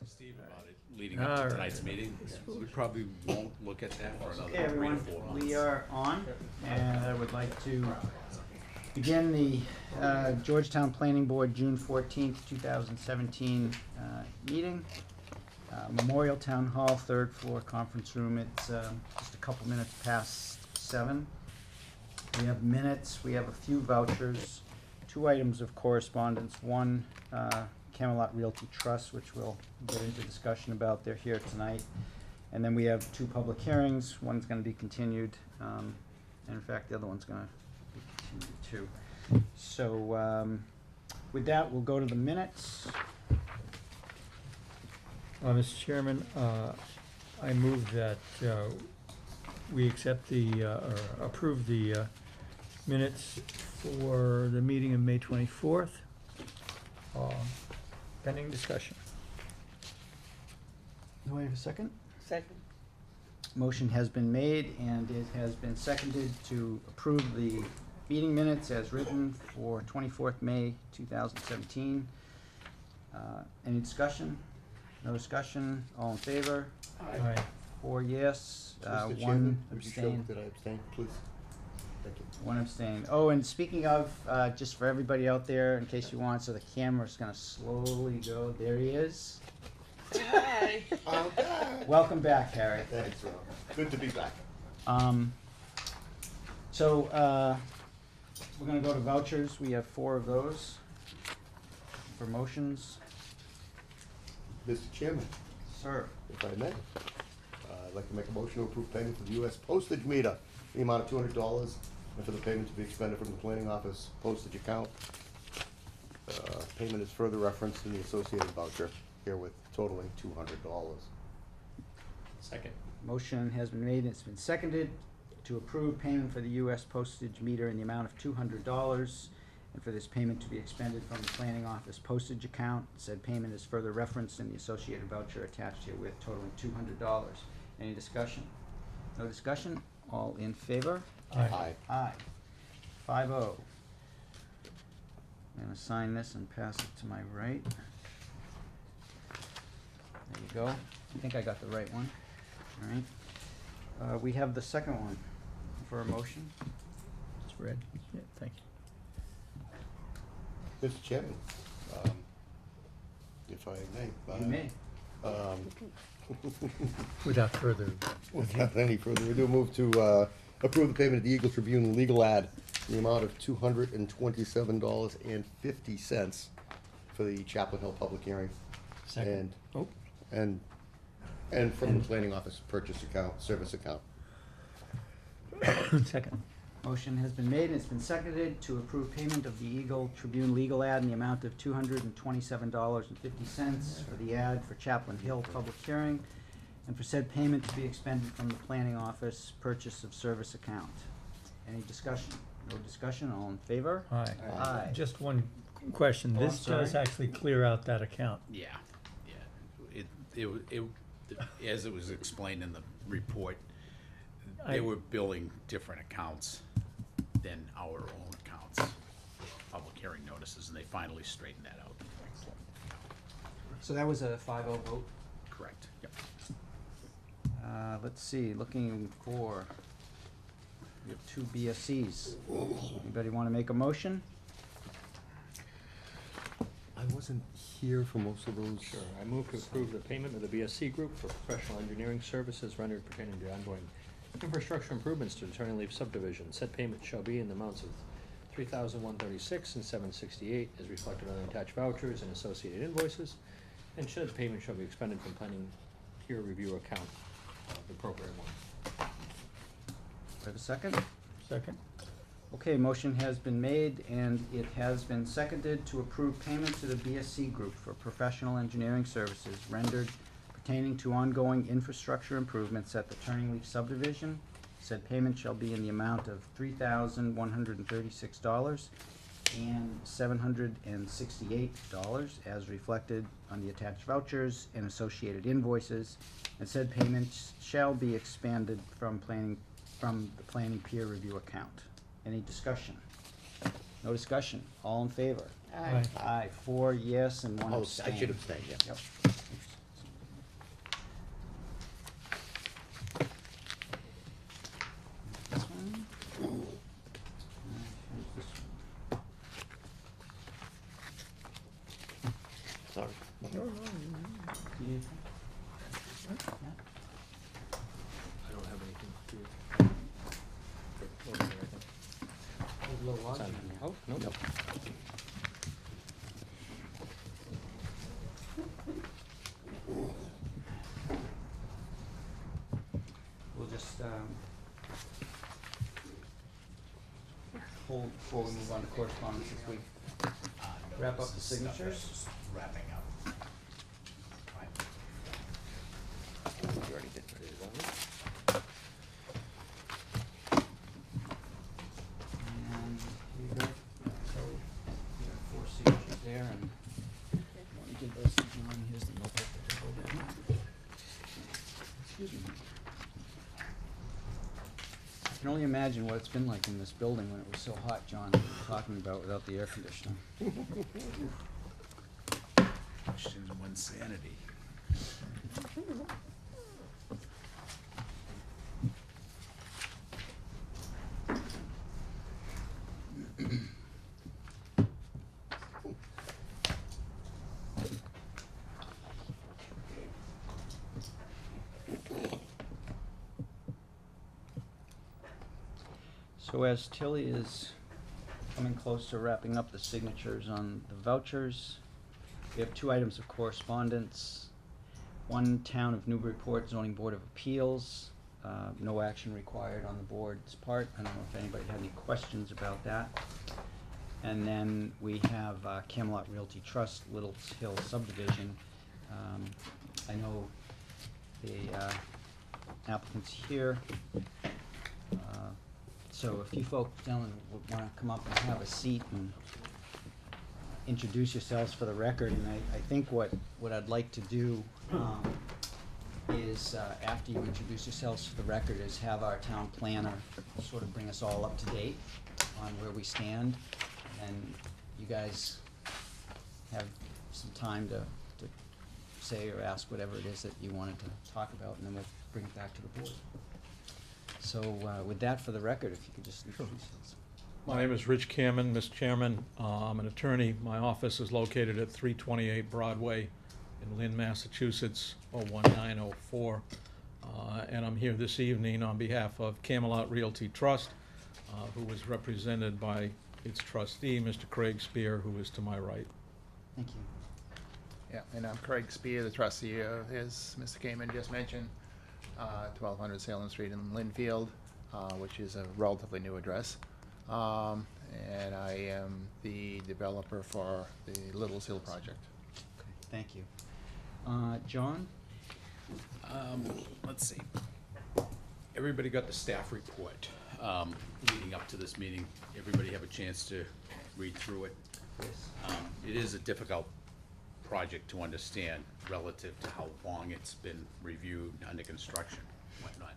Steve about it leading up to tonight's meeting. We probably won't look at that for another Okay, 3 to everyone, 4 months. we are on, and I would like to begin the Georgetown Planning Board June 14th, 2017 meeting. Memorial Town Hall, third floor conference room. It's just a couple minutes past 7. We have minutes, we have a few vouchers, 2 items of correspondence. One, Camelot Realty Trust, which we'll get into discussion about. They're here tonight. And then we have 2 public hearings. One's gonna be continued, and in fact, the other one's gonna be continued too. So, with that, we'll go to the minutes. Mr. Chairman, I move that we accept or approve the minutes for the meeting of May 24th, pending discussion. Do I have a second? Second. Motion has been made and it has been seconded to approve the meeting minutes as written for 24th May 2017. Any discussion? No discussion? All in favor? Aye. 4 yes, Mr. 1 Chairman, would you show abstain. that I abstain, please? Thank you. 1 abstain. Oh, and speaking of, just for everybody out there, in case you want, so the camera's gonna slowly go. There he is. Hi. Okay. Welcome back, Harry. Thanks, Rob. Good to be back. So, we're gonna go to vouchers. We have 4 of those for motions. Mr. Chairman, Sir. if I may, I'd like to make a motion to approve payment for the U.S. postage meter, in the amount of $200, and for the payment to be expended from the planning office postage account. Payment is further referenced in the associated voucher, herewith totaling $200. Second. Motion has been made and it's been seconded to approve payment for the U.S. postage meter in the amount of $200, and for this payment to be expended from the planning office postage account. Said payment is further referenced in the associated voucher attached herewith totaling $200. Any discussion? No discussion? All in favor? Aye. Aye. 5-0. I'm gonna sign this and pass it to my right. There you go. I think I got the right one. All right. We have the second one for a motion. It's red. Yeah, thank you. Mr. Chairman, if I may. You may. Without further, Without any further ado, move to approve the payment of the Eagle Tribune legal ad in the amount of $227.50 for the Chaplain Hill public hearing. Second. Oh. And from the planning office purchase account, service account. Second. Motion has been made and it's been seconded to approve payment of the Eagle Tribune legal ad in the amount of $227.50 for the ad for Chaplain Hill public hearing, and for said payment to be expended from the planning office purchase of service account. Any discussion? No discussion? All in favor? Aye. Aye. Just one question. Oh, I'm This does sorry. actually clear out that account. Yeah, it, as it was explained in the report, they were billing different accounts than our own accounts, public hearing notices, and they finally straightened that out. So that was a 5-0 vote. Correct, yep. Let's see, looking for, we have 2 BSCs. Anybody want to make a motion? I wasn't here for most of those. Sure, I move to approve the payment of the BSC Group for professional engineering services rendered pertaining to ongoing infrastructure improvements to the Turning Leaf subdivision. Said payment shall be in the amounts of $3,136 and $768 as reflected on the attached vouchers and associated invoices, and said payment shall be expended from planning peer review account, the appropriate one. Do I have a second? Second. Okay, motion has been made and it has been seconded to approve payment to the BSC Group for professional engineering services rendered pertaining to ongoing infrastructure improvements at the Turning Leaf subdivision. Said payment shall be in the amount of $3,136 and $768 as reflected on the attached vouchers and associated invoices, and said payments shall be expanded from the planning peer review account. Any discussion? No discussion. All in favor? Aye. Aye. 4 yes and 1 Oh, abstain. I should abstain, yeah. Yep. Do you need anything? No? I don't have anything to do. Good. Over there, I think. There's a little lodging in there. Oh, nope. We'll just, hold before we move on to correspondence this week. Wrap up the This is stuff signatures. that's just wrapping up. Right. You already did. And here you go. So, you got 4 signatures there, and want to give those to John. Here's the notebook that you hold in. Excuse me. I can only imagine what it's been like in this building when it was so hot, John, that you were talking about without the air conditioning. Questions one's sanity. So as Tilly is coming close to wrapping up the signatures on the vouchers, we have 2 items of correspondence. One, Town of Newburyport Zoning Board of Appeals, no action required on the board's part. I don't know if anybody had any questions about that. And then we have Camelot Realty Trust, Little's Hill subdivision. I know the applicant's here. So if you folks, gentlemen, would wanna come up and have a seat and introduce yourselves for the record, and I think what I'd like to do, is, after you introduce yourselves for the record, is have our town planner sort of bring us all up to date on where we stand, and you guys have some time to say or ask whatever it is that you wanted to talk about, and then we'll bring it back to the board. So, with that for the record, if you could just introduce yourselves. My name is Rich Cameron, Mr. Chairman. I'm an attorney. My office is located at 328 Broadway in Lynn, Massachusetts, 01904. And I'm here this evening on behalf of Camelot Realty Trust, who is represented by its trustee, Mr. Craig Spear, who is to my right. Thank you. Yeah, and I'm Craig Spear, the trustee of, as Mr. Kamen just mentioned, 1200 Salem Street in Linfield, which is a relatively new address. And I am the developer for the Little's Hill project. Okay, thank you. John? Let's see. Everybody got the staff report, leading up to this meeting. Everybody have a chance to read through it. Yes. It is a difficult project to understand relative to how long it's been reviewed, under construction, whatnot.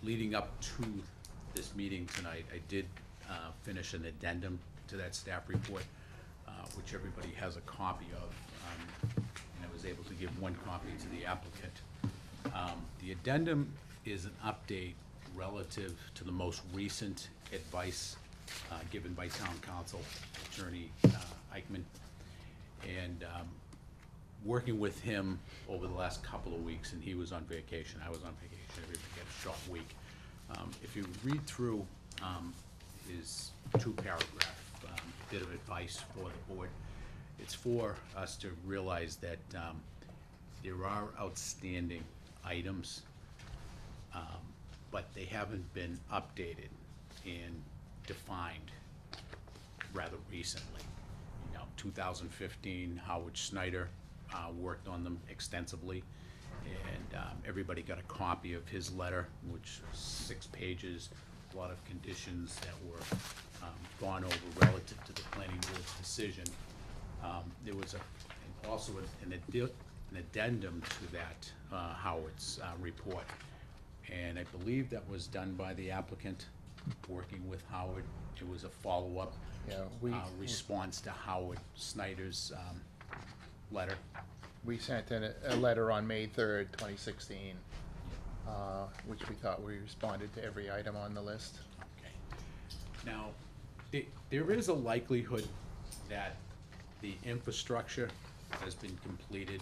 Leading up to this meeting tonight, I did finish an addendum to that staff report, which everybody has a copy of, and I was able to give one copy to the applicant. The addendum is an update relative to the most recent advice given by town council, Attorney Eichmann. And working with him over the last couple of weeks, and he was on vacation, I was on vacation, everybody had a short week. If you read through his 2-paragraph bit of advice for the board, it's for us to realize that there are outstanding items, but they haven't been updated and defined rather recently. 2015, Howard Snyder worked on them extensively, and everybody got a copy of his letter, which was 6 pages, a lot of conditions that were gone over relative to the planning board's decision. There was also an addendum to that Howard's report, and I believe that was done by the applicant working with Howard. It was a follow-up Yeah, response to Howard Snyder's letter. we sent in a letter on May 3rd, 2016, which we thought we responded to every item on the list. Okay. Now, there is a likelihood that the infrastructure has been completed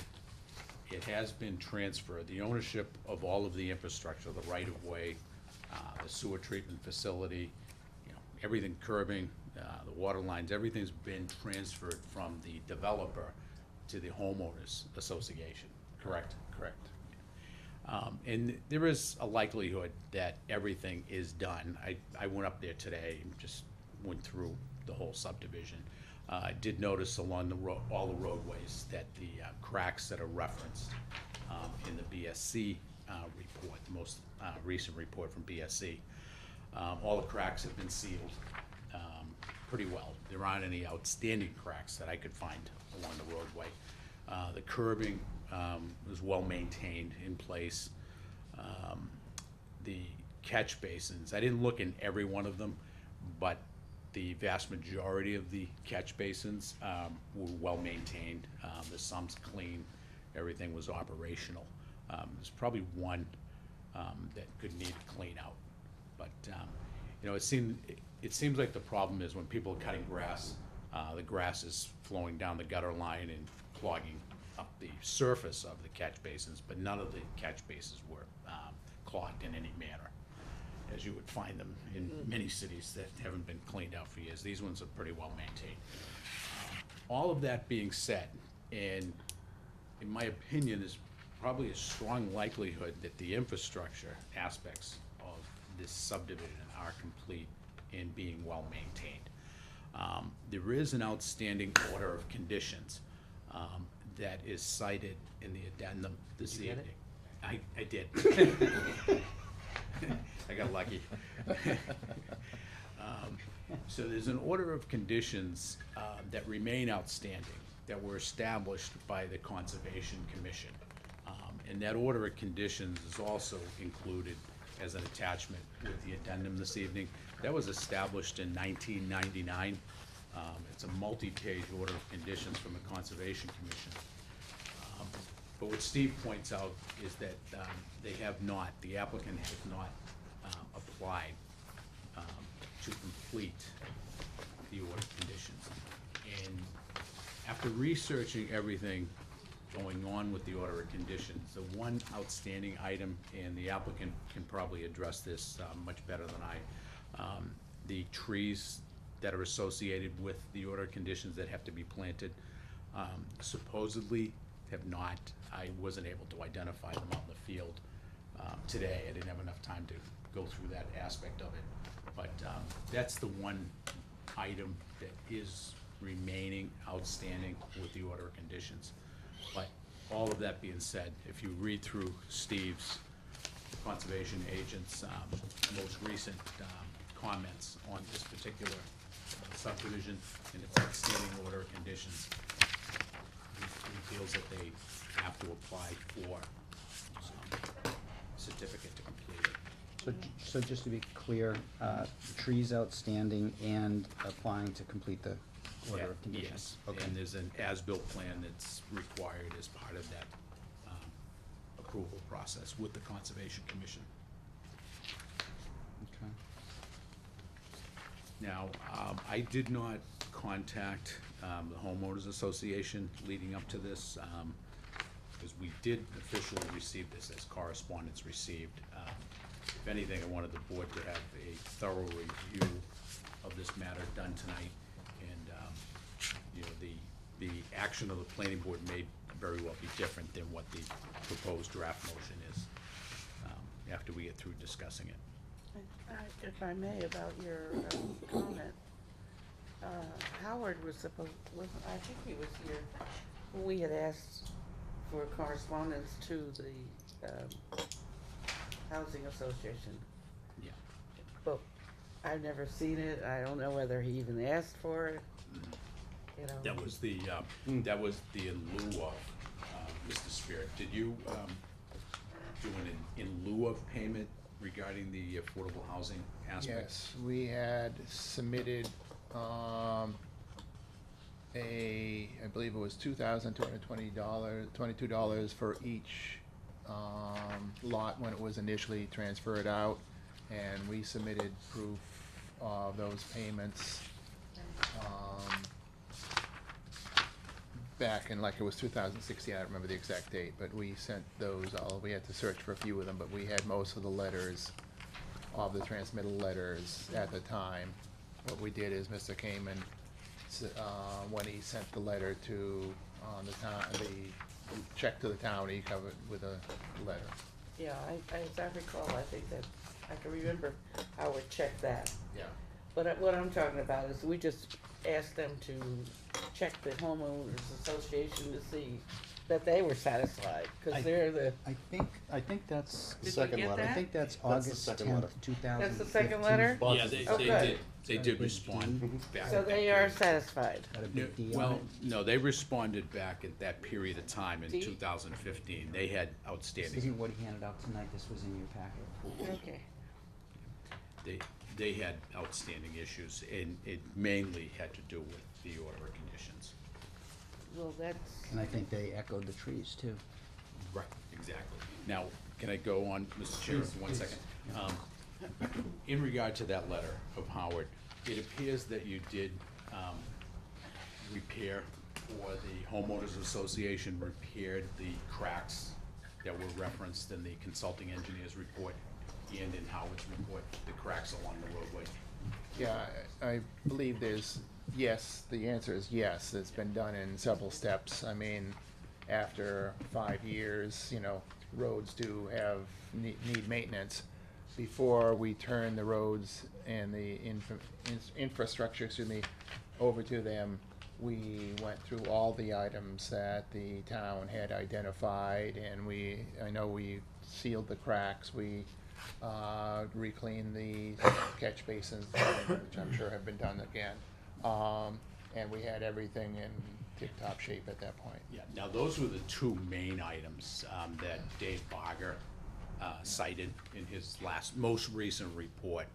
it has been transferred, the ownership of all of the infrastructure, the right-of-way, the sewer treatment facility, you know, everything curbing, the water lines, everything's been transferred from the developer to the homeowners association, correct? Correct. And there is a likelihood that everything is done. I went up there today and just went through the whole subdivision. I did notice along all the roadways that the cracks that are referenced in the BSC report, the most recent report from BSC, all the cracks have been sealed pretty well. There aren't any outstanding cracks that I could find along the roadway. The curbing is well maintained in place. The catch basins, I didn't look in every one of them, but the vast majority of the catch basins were well maintained. The sumps clean, everything was operational. There's probably one that could need a clean out. But, you know, it seems like the problem is when people are cutting grass, the grass is flowing down the gutter line and clogging up the surface of the catch basins, but none of the catch basins were clogged in any manner, as you would find them in many cities that haven't been cleaned out for years. These ones are pretty well maintained. All of that being said, and in my opinion, there's probably a strong likelihood that the infrastructure aspects of this subdivision are complete and being well maintained. There is an outstanding order of conditions that is cited in the addendum this Did you get evening. I did. I got lucky. So there's an order of conditions that remain outstanding, that were established by the Conservation Commission. And that order of conditions is also included as an attachment with the addendum this evening. That was established in 1999. It's a multi-page order of conditions from the Conservation Commission. But what Steve points out is that the applicant has not applied to complete the order of conditions. And after researching everything going on with the order of conditions, the one outstanding item, and the applicant can probably address this much better than I, the trees that are associated with the order of conditions that have to be planted, supposedly have not. I wasn't able to identify them out in the field today. I didn't have enough time to go through that aspect of it. But that's the one item that is remaining outstanding with the order of conditions. But all of that being said, if you read through Steve's, the conservation agent's most recent comments on this particular subdivision and its outstanding order of conditions, he feels that they have to apply for certificate to complete it. So just to be clear, trees outstanding and applying to complete the order of conditions? Yes, and there's an as-built plan that's required as part of that approval process with the Conservation Commission. Okay. Now, I did not contact the homeowners association leading up to this, because we did officially receive this as correspondence received. If anything, I wanted the board to have a thorough review of this matter done tonight. And, you know, the action of the planning board may very well be different than what the proposed draft motion is, after we get through discussing it. If I may, about your comment, Howard was I think he was here, when we had asked for correspondence to the Housing Association. Yeah. But I've never seen it, I don't know whether he even asked for it, you know. That was the in lieu of, Mr. Spirit. Did you do an in lieu of payment regarding the affordable housing aspect? Yes, we had submitted I believe it was $2,222 for each lot when it was initially transferred out, and we submitted proof of those payments. back in, like, it was 2016, I don't remember the exact date, but we sent those all, we had to search for a few of them, but we had most of the letters, of the transmittal letters at the time. What we did is Mr. Kamen, when he sent the letter to, the town, the check to the town, he covered with a letter. Yeah, as I recall, I think that, I can remember Howard checked that. Yeah. But what I'm talking about is we just asked them to check the homeowners association to see that they were satisfied, cause they're the, I think that's, Did we Second get letter. I that? think that's the August second tenth, letter. 2015. That's the second letter? Yeah, they Okay. did, they did respond back. So at that they are period. satisfied. Got a Yeah, big deal on well, it? no, they responded back at that period of time in See? 2015. They had This outstanding, isn't what he handed out tonight, this was in your packet. Okay. they had outstanding issues, and it mainly had to do with the order of conditions. Well, that's, And I think they echoed the trees too. Right, exactly. Now, can I go on, Mr. Chairman, for 1 second? In regard to that letter of Howard, it appears that you did repair, or the homeowners association repaired the cracks that were referenced in the consulting engineer's report and in Howard's report, the cracks along the roadway. Yeah, I believe there's, yes, the answer is yes, it's been done in several steps. I mean, after 5 years, you know, roads do have, need maintenance. Before we turn the roads and the infrastructure, excuse me, over to them, we went through all the items that the town had identified, and I know we sealed the cracks, we re-cleaned the catch basins, which I'm sure have been done again. And we had everything in tip-top shape at that point. Yeah, now those were the two main items that Dave Barger cited in his most recent report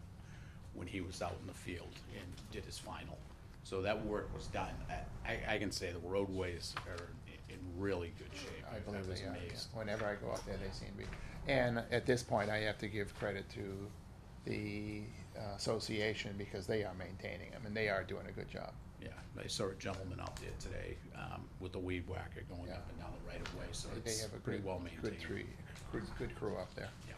when he was out in the field and did his final. So that work was done. I can say the roadways are in really good shape. I believe was they are, yeah. amazed. Whenever I go out there, they seem to be. And at this point, I have to give credit to the association because they are maintaining them and they are doing a good job. Yeah, I saw a gentleman out there today with a weed whacker going Yeah. up and down the right of way, so They it's have a pretty good, well maintained. good tree, good crew up there. Yeah.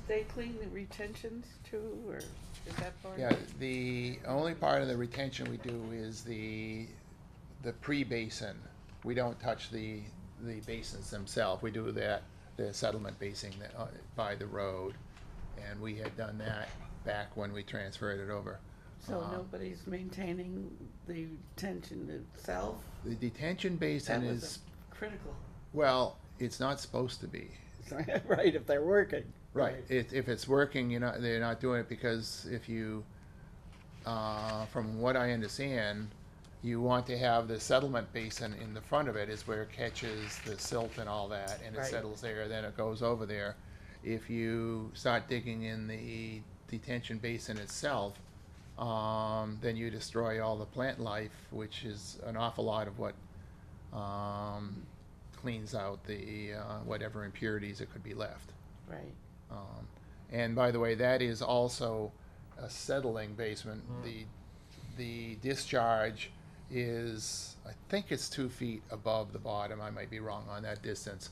they clean the retentions too, or is that part of Yeah, it? the only part of the retention we do is the pre-basin. We don't touch the basins themselves. We do that, the settlement basin by the road. And we had done that back when we transferred it over. So nobody's maintaining the detention itself? The detention That basin was is, critical. well, it's not supposed to be. Right, if they're working. Right, if it's working, they're not doing it because if you, from what I understand, you want to have the settlement basin in the front of it is where it catches the silt and all that, and it Right. settles there, then it goes over there. If you start digging in the detention basin itself, then you destroy all the plant life, which is an awful lot of what, cleans out the, whatever impurities that could be left. Right. And by the way, that is also a settling basement. The discharge is, I think it's 2 feet above the bottom. I might be wrong on that distance.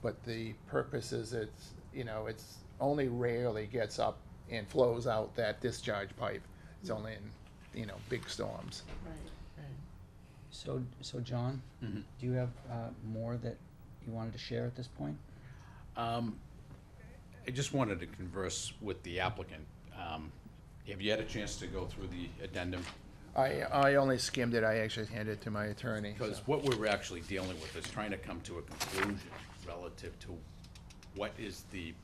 But the purpose is it's only rarely gets up and flows out that discharge pipe. It's only in, big storms. Right, right. So John, Mhm. do you have more that you wanted to share at this point? I just wanted to converse with the applicant. Have you had a chance to go through the addendum? I only skimmed it. I actually handed it to my attorney. Because so. what we're actually dealing with is trying to come to a conclusion relative to what is the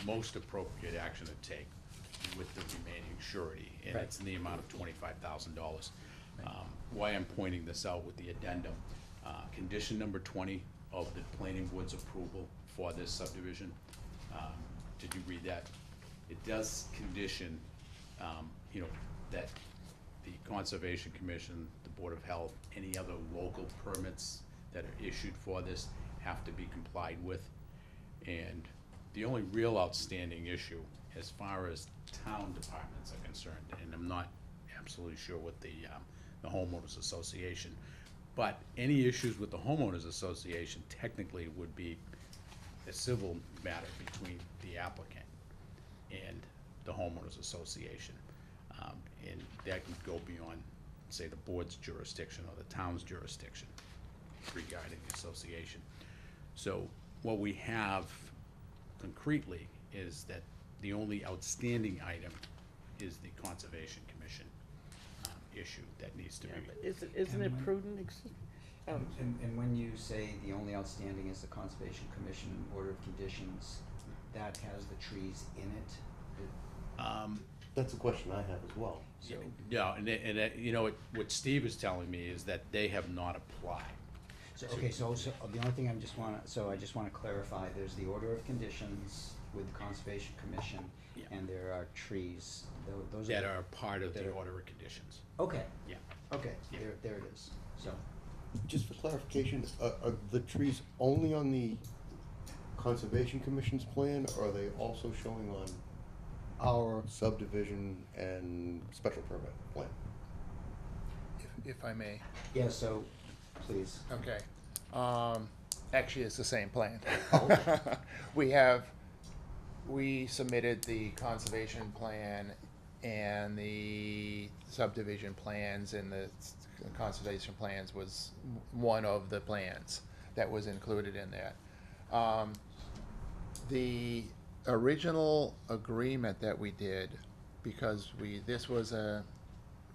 most appropriate action to take with the remaining surety, and Right. it's in the amount of $25,000. Why I'm pointing this out with the addendum, condition number 20 of the planning board's approval for this subdivision, did you read that? It does condition, that the Conservation Commission, the Board of Health, any other local permits that are issued for this have to be complied with. And the only real outstanding issue as far as town departments are concerned, and I'm not absolutely sure what the homeowners association, But any issues with the homeowners association technically would be a civil matter between the applicant and the homeowners association. And that can go beyond, say, the board's jurisdiction or the town's jurisdiction regarding the association. So what we have concretely is that the only outstanding item is the Conservation Commission issue that needs to Yeah, be. but isn't it prudent, And when you say the only outstanding is the Conservation Commission order of conditions, that has the trees in it? That's a question I have as well. So, Yeah, you know, what Steve is telling me is that they have not applied. okay, so the only thing I just wanna clarify, there's the order of conditions with the Conservation Commission, Yeah. and there are trees, those are. That the- are part of that the are- order of conditions. Okay, Yeah. okay, Yeah. there it is, so. Just for clarification, are the trees only on the Conservation Commission's plan, or are they also showing on our subdivision and special permit plan? If I may. Yeah, so, please. Okay. Actually, it's the same plan. We submitted the conservation plan and the subdivision plans, and the conservation plans was one of the plans that was included in that. The original agreement that we did, because this was a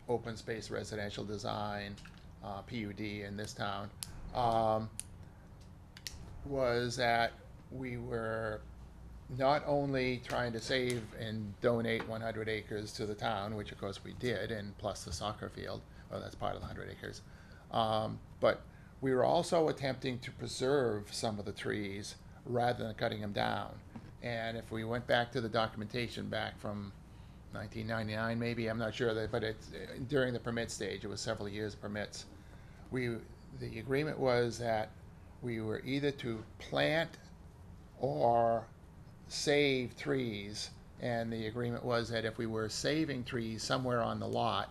open space residential design, PUD in this town, was that we were not only trying to save and donate 100 acres to the town, which of course we did, and plus the soccer field, well, that's part of the 100 acres, but we were also attempting to preserve some of the trees rather than cutting them down. And if we went back to the documentation back from 1999, maybe, I'm not sure, but it's during the permit stage, it was several years of permits. The agreement was that we were either to plant or save trees, and the agreement was that if we were saving trees somewhere on the lot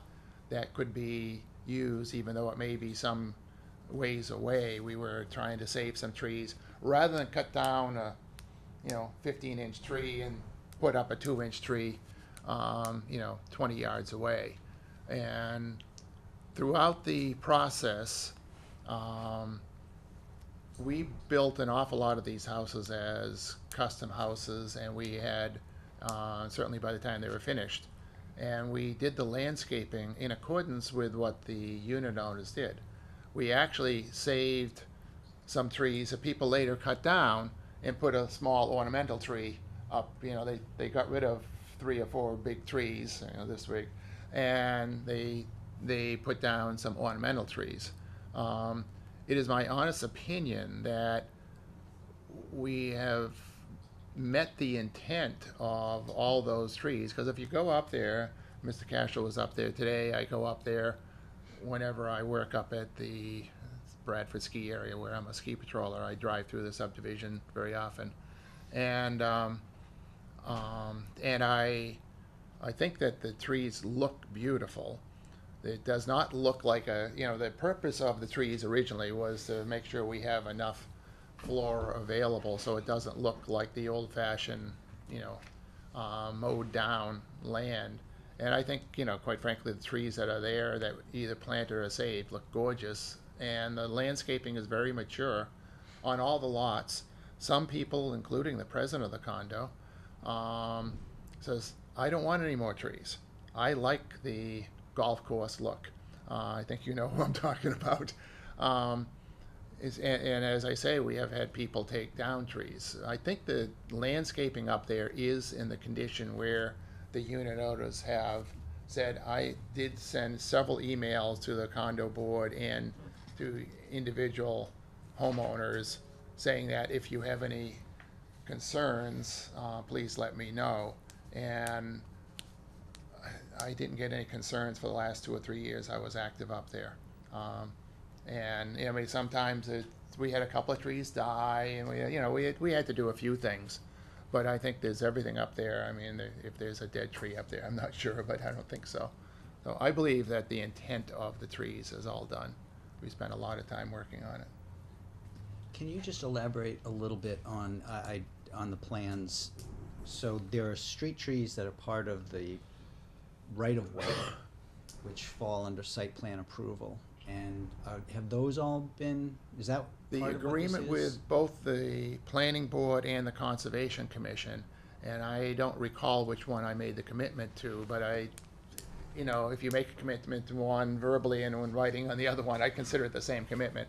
that could be used, even though it may be some ways away, we were trying to save some trees rather than cut down a 15-inch tree and put up a 2-inch tree 20 yards away. And throughout the process, we built an awful lot of these houses as custom houses, and we had, certainly by the time they were finished, and we did the landscaping in accordance with what the unit owners did. We actually saved some trees that people later cut down and put a small ornamental tree up. They got rid of 3 or 4 big trees, this big, and they put down some ornamental trees. It is my honest opinion that we have met the intent of all those trees, because if you go up there, Mr. Cashel was up there today, I go up there whenever I work up at the Bradford ski area where I'm a ski patroller. I drive through the subdivision very often, and I think that the trees look beautiful. It does not look like the purpose of the trees originally was to make sure we have enough floor available so it doesn't look like the old-fashioned, mowed down land. And I think, quite frankly, the trees that are there that either planted or saved look gorgeous, and the landscaping is very mature on all the lots. Some people, including the president of the condo, says, I don't want any more trees. I like the golf course look. I think you know who I'm talking about. And as I say, we have had people take down trees. I think the landscaping up there is in the condition where the unit owners have said. I did send several emails to the condo board and to individual homeowners saying that if you have any concerns, please let me know. And I didn't get any concerns for the last 2 or 3 years I was active up there. And sometimes we had a couple of trees die, and we had to do a few things. But I think there's everything up there. If there's a dead tree up there, I'm not sure, but I don't think so. So I believe that the intent of the trees is all done. we spent a lot of time working on it. Can you just elaborate a little bit on, on the plans? So there are street trees that are part of the right-of-way, which fall under site plan approval. And have those all been, is that The part of what this agreement is? with both the planning board and the conservation commission, and I don't recall which one I made the commitment to, but you know, if you make a commitment to one verbally and in writing on the other one, I consider it the same commitment.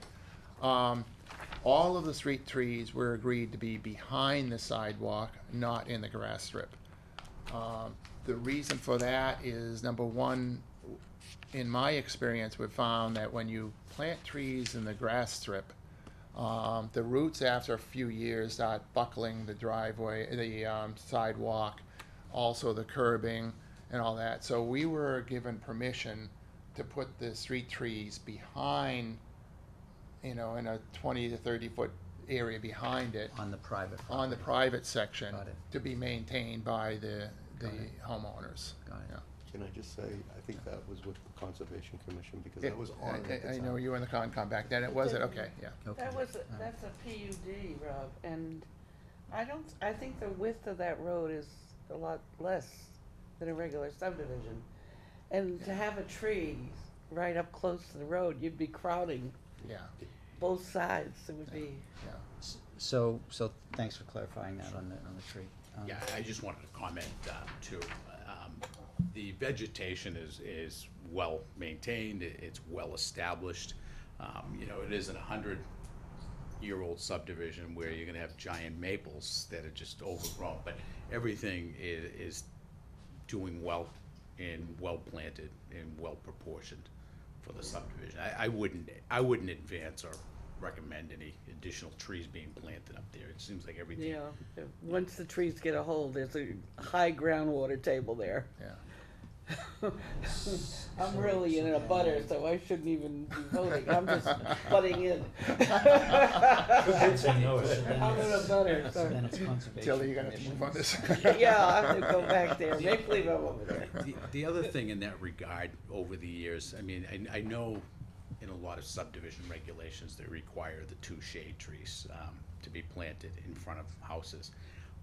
All of the street trees were agreed to be behind the sidewalk, not in the grass strip. The reason for that is, number one, in my experience, we've found that when you plant trees in the grass strip, the roots after a few years start buckling the driveway, the sidewalk, also the curbing and all that. So we were given permission to put the street trees behind, you know, in a 20 to 30-foot area behind it, On the private on the property. private section, Got it. to be maintained by the Got it. homeowners. Got it. Yeah. Can I just say, I think that was with the Conservation Commission, because It- that was on it at the I time. know you were in the Concom back then, it was it, okay, yeah. Okay. That's a PUD, Rob, and I think the width of that road is a lot less than a regular subdivision. And to have a tree right up close to the road, you'd be crowding Yeah, both sides, it would be. yeah. So thanks for clarifying that on the tree. Yeah, I just wanted to comment, too. The vegetation is well maintained, it's well established. You know, it isn't a 100-year-old subdivision where you're gonna have giant maples that are just overgrown, but everything is doing well and well planted and well proportioned for the subdivision. I wouldn't advance or recommend any additional trees being planted up there. It seems like everything. You know, once the trees get a hold, there's a high groundwater table there. Yeah. I'm really in a butter, so I shouldn't even be voting, I'm just butting in. Say no, so then I'm in a butter, So then so, it's conservation. Tilly, you're gonna have to move on this. yeah, I'll have to go back there, make believe I'm over there. The other thing in that regard, over the years, I mean, I know in a lot of subdivision regulations, they require the 2 shade trees to be planted in front of houses.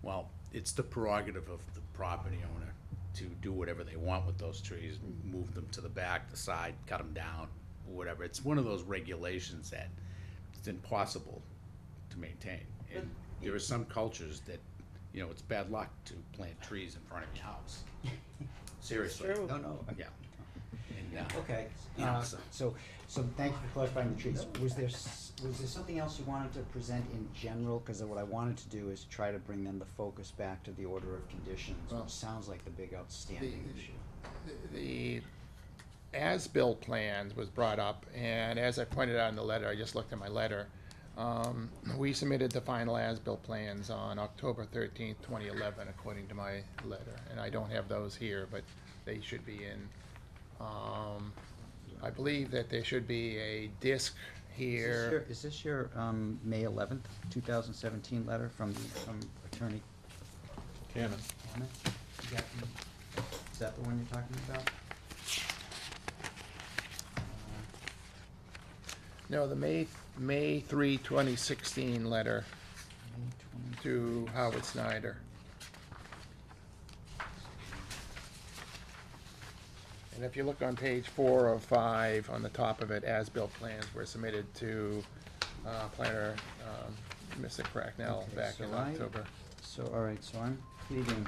Well, it's the prerogative of the property owner to do whatever they want with those trees, move them to the back, the side, cut them down, or whatever. It's one of those regulations that it's impossible to maintain. And there are some cultures that, you know, it's bad luck to plant trees in front of your house. Seriously. True. No, Yeah. And, Okay, Yeah, so thank you for clarifying the trees. Was there something else you wanted to present in general? Because what I wanted to do is try to bring then the focus back to the order of conditions, Well, which sounds like the big outstanding the- issue. The as-built plans was brought up, and as I pointed out in the letter, I just looked at my letter, we submitted the final as-built plans on October 13th, 2011, according to my letter, and I don't have those here, but they should be in. I believe that there should be a disc here. Is this your May 11th, 2017 letter from Attorney Cameron. Hammond? Is that the one you're talking about? No, the May 3, 2016 letter May 20. to Howard Snyder. And if you look on page 4 of 5, on the top of it, as-built plans were submitted to planner Mr. Cracknell Okay, back so in I- October. So, all right, so I'm pleading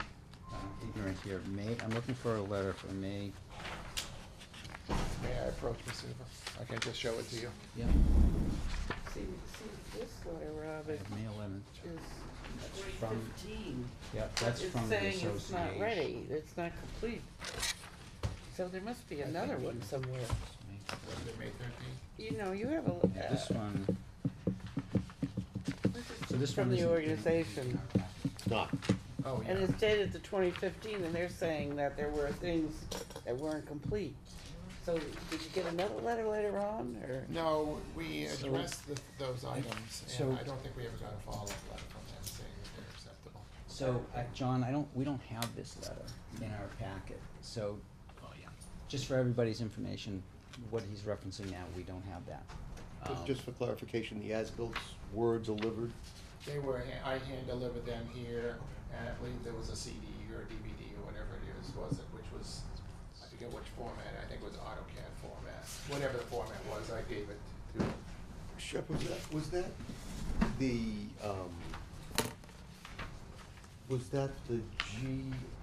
ignorant here. I'm looking for a letter for May. May I approach Ms. Hoover? I can just show it to you. Yeah. See, this letter, Rob, I is have May 11th. From- 2015. Yeah, that's It's from the saying association. it's not ready, it's not complete. So there must be another one somewhere. Was it May 13th? You know, you have a, This one, so this from one the isn't- organization, Oh, and yeah. it's dated to 2015, and they're saying that there were things that weren't complete. So did you get another letter later on, or? No, we So- addressed those items, So- and I don't think we ever got a follow-up letter from them saying that they're acceptable. So, John, we don't have this letter in our packet, so Oh, yeah. just for everybody's information, what he's referencing now, we don't have that. Just for clarification, the as-bills were delivered? They were, I hand-delivered them here, and I believe there was a CD or a DVD or whatever it is, was it, which was, I forget which format, I think it was AutoCAD format. Whatever the format was, I gave it to. Shep, was that the, was that the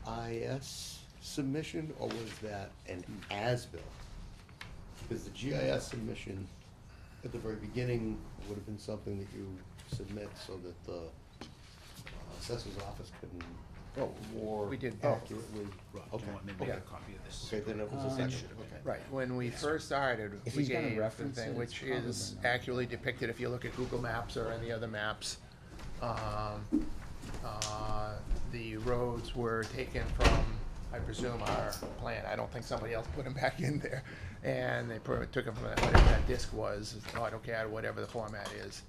GIS submission, or was that an as-bill? Because the GIS submission, at the very beginning, would have been something that you submit so that the assessor's office can more We did both. accurately. Rob, do you want me to make a copy of this? Okay, then it was a second, okay. Right, when we first started, If we he's gonna gave the reference it, thing, it's which probably is not. accurately depicted if you look at Google Maps or any other maps. The roads were taken from, I presume, our plan. I don't think somebody else put them back in there. And they took them from whatever that disk was, AutoCAD, or whatever the format is.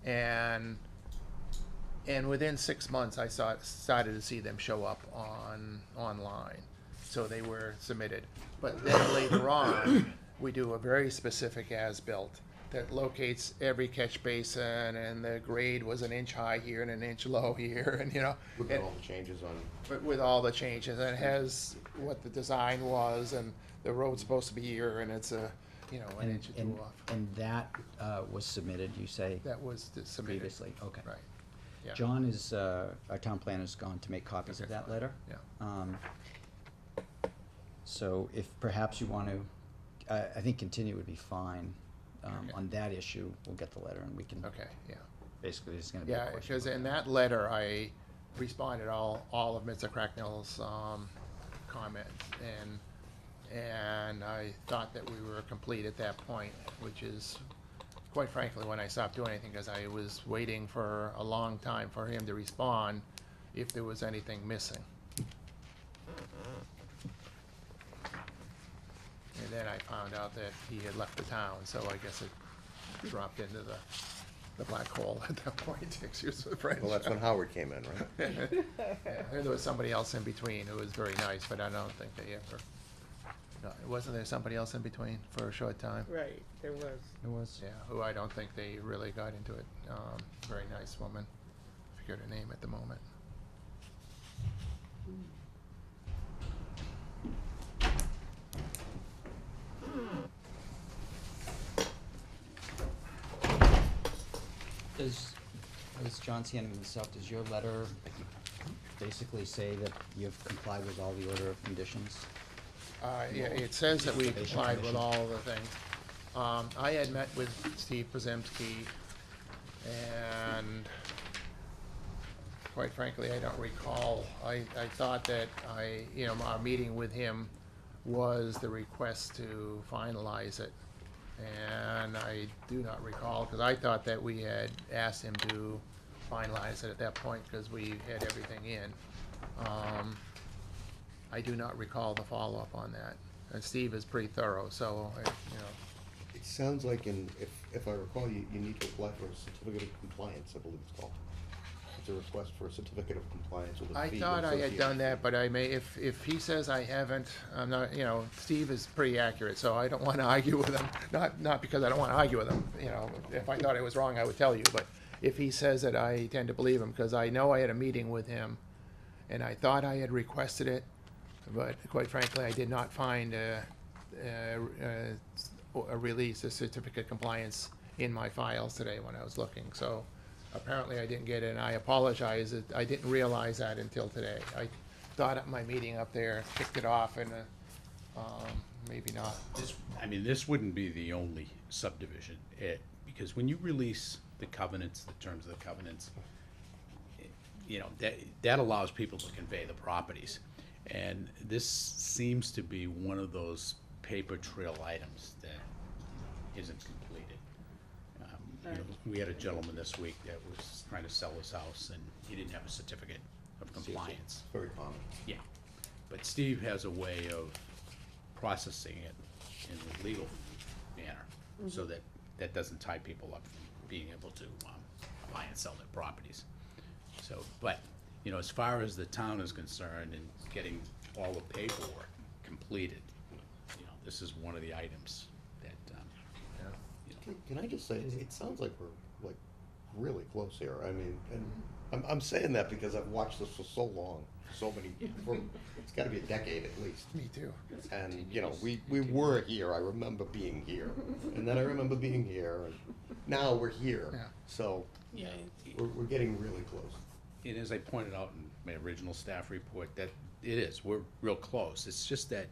And within 6 months, I started to see them show up online. So they were submitted. But then later on, we do a very specific as-built that locates every catch basin, and the grade was an inch high here and an inch low here, and With and- all the changes on. with all the changes, and it has what the design was, and the road's supposed to be here, and it's an inch or two off. And that was submitted, you say, That was submitted. previously? Okay. Right, yeah. John is, our town planner's gone to make copies of Okay, that fine. letter. Yeah. So if perhaps you want to, I think continue would be fine. Okay. On that issue, we'll get the letter and we can, Okay, yeah. basically, it's gonna be a Yeah, question. because in that letter, I responded all of Mr. Cracknell's comments, and I thought that we were complete at that point, which is, quite frankly, when I stopped doing anything, because I was waiting for a long time for him to respond if there was anything missing. And then I found out that he had left the town, so I guess it dropped into the black hole at that point, excuse the French. Well, that's when Howard came in, right? Yeah, and there was somebody else in between who was very nice, but I don't think they ever, no, wasn't there somebody else in between for a short time? Right, there was. It was, Yeah, who I don't think they really got into it. Very nice woman. I forget her name at the moment. does John's handing this out, does your letter basically say that you've complied with all the order of conditions? Yeah, it says that we Conservation complied with Commission. all the things. I had met with Steve Pozemski, and quite frankly, I don't recall. I thought that our meeting with him was the request to finalize it. And I do not recall, because I thought that we had asked him to finalize it at that point, because we had everything in. I do not recall the follow-up on that. And Steve is pretty thorough, so, It sounds like if I recall, you need to apply for a certificate of compliance, I believe it's called. It's a request for a certificate of compliance with a I fee thought I had associated. done that, but I may, if he says I haven't, I'm not, Steve is pretty accurate, so I don't wanna argue with him. Not because I don't wanna argue with him, if I thought I was wrong, I would tell you, but if he says it, I tend to believe him, because I know I had a meeting with him, and I thought I had requested it, but quite frankly, I did not find a release, a certificate of compliance in my files today when I was looking, so apparently I didn't get it, and I apologize, I didn't realize that until today. I thought at my meeting up there, kicked it off, and, maybe not. This wouldn't be the only subdivision, because when you release the covenants, the terms of the covenants, that allows people to convey the properties. And this seems to be one of those paper trail items that isn't completed. We had a gentleman this week that was trying to sell his house, and he didn't have a certificate of compliance. Very common. Yeah, but Steve has a way of processing it in a legal manner, so that that doesn't tie people up from being able to buy and sell their properties. So, but, as far as the town is concerned and getting all the paperwork completed, this is one of the items that, Can I just say, it sounds like we're like really close here. I mean, and I'm saying that because I've watched this for so long, so many, it's gotta be a decade at least. Me too. And, you know, we were here, I remember being here, and then I remember being here, and now we're here. Yeah. So, Yeah, we're getting really close. and as I pointed out in my original staff report, that it is, we're real close. It's just that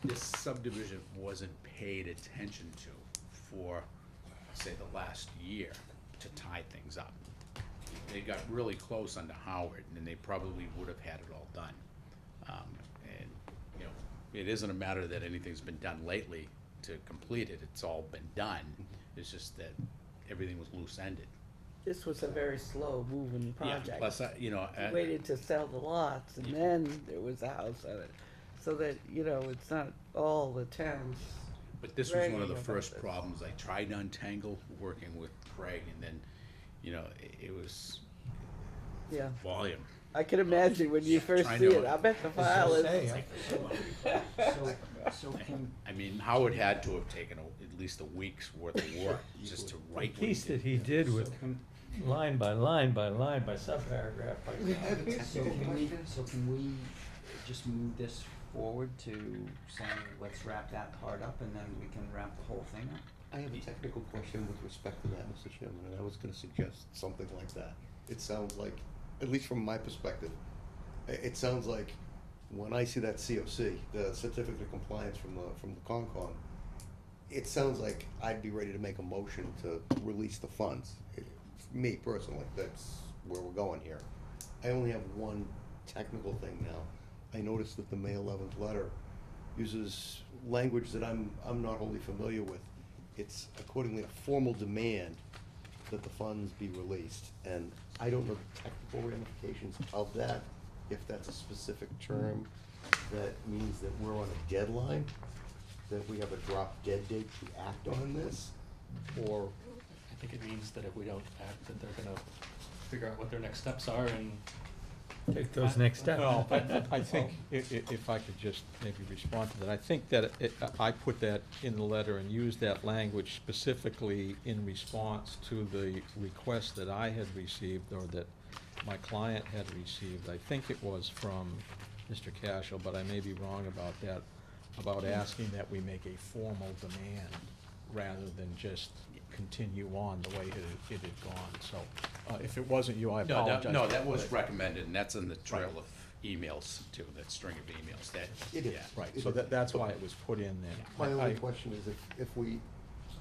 this subdivision wasn't paid attention to for, say, the last year to tie things up. They got really close under Howard, and they probably would have had it all done. And, you know, it isn't a matter that anything's been done lately to complete it, it's all been done. It's just that everything was loose-ended. This was a very slow moving Yeah, project. plus, you know, Waited to sell the lots and then there was a house on it. So that, you know, it's not all the towns. but this was one of the bragging about first this. problems I tried to untangle, working with Craig, and then, you know, it was Yeah. volume. I can imagine when you first Trying see to- it. I bet the file is. So can, I mean, Howard had to have taken at least a week's worth of work just to The write what piece he that did. he did with line by line by line by subparagraph by so can we just move this forward to saying, let's wrap that part up and then we can wrap the whole thing up? I have a technical question with respect to that, Mr. Chairman, and I was gonna suggest something like that. It sounds like, at least from my perspective, it sounds like when I see that COC, the certificate of compliance from the Concom, it sounds like I'd be ready to make a motion to release the funds. Me personally, that's where we're going here. I only have one technical thing now. I noticed that the May 11th letter uses language that I'm not wholly familiar with. It's accordingly a formal demand that the funds be released. And I don't know the technical ramifications of that, if that's a specific term that means that we're on a deadline, that we have a drop dead date to act on this, or, I think it means that if we don't act, that they're gonna figure out what their next steps are and. take those next steps. Well, I think, if I could just maybe respond to that, I think that I put that in the letter and used that language specifically in response to the request that I had received, or that my client had received. I think it was from Mr. Cashel, but I may be wrong about that, about asking that we make a formal demand rather than just continue on the way it had gone. So, if it wasn't you, I apologize. No, that was recommended, and that's in the trail of emails too, that string of emails, that, It is. yeah. Right, so that's why it was put in there. my I- only question is if we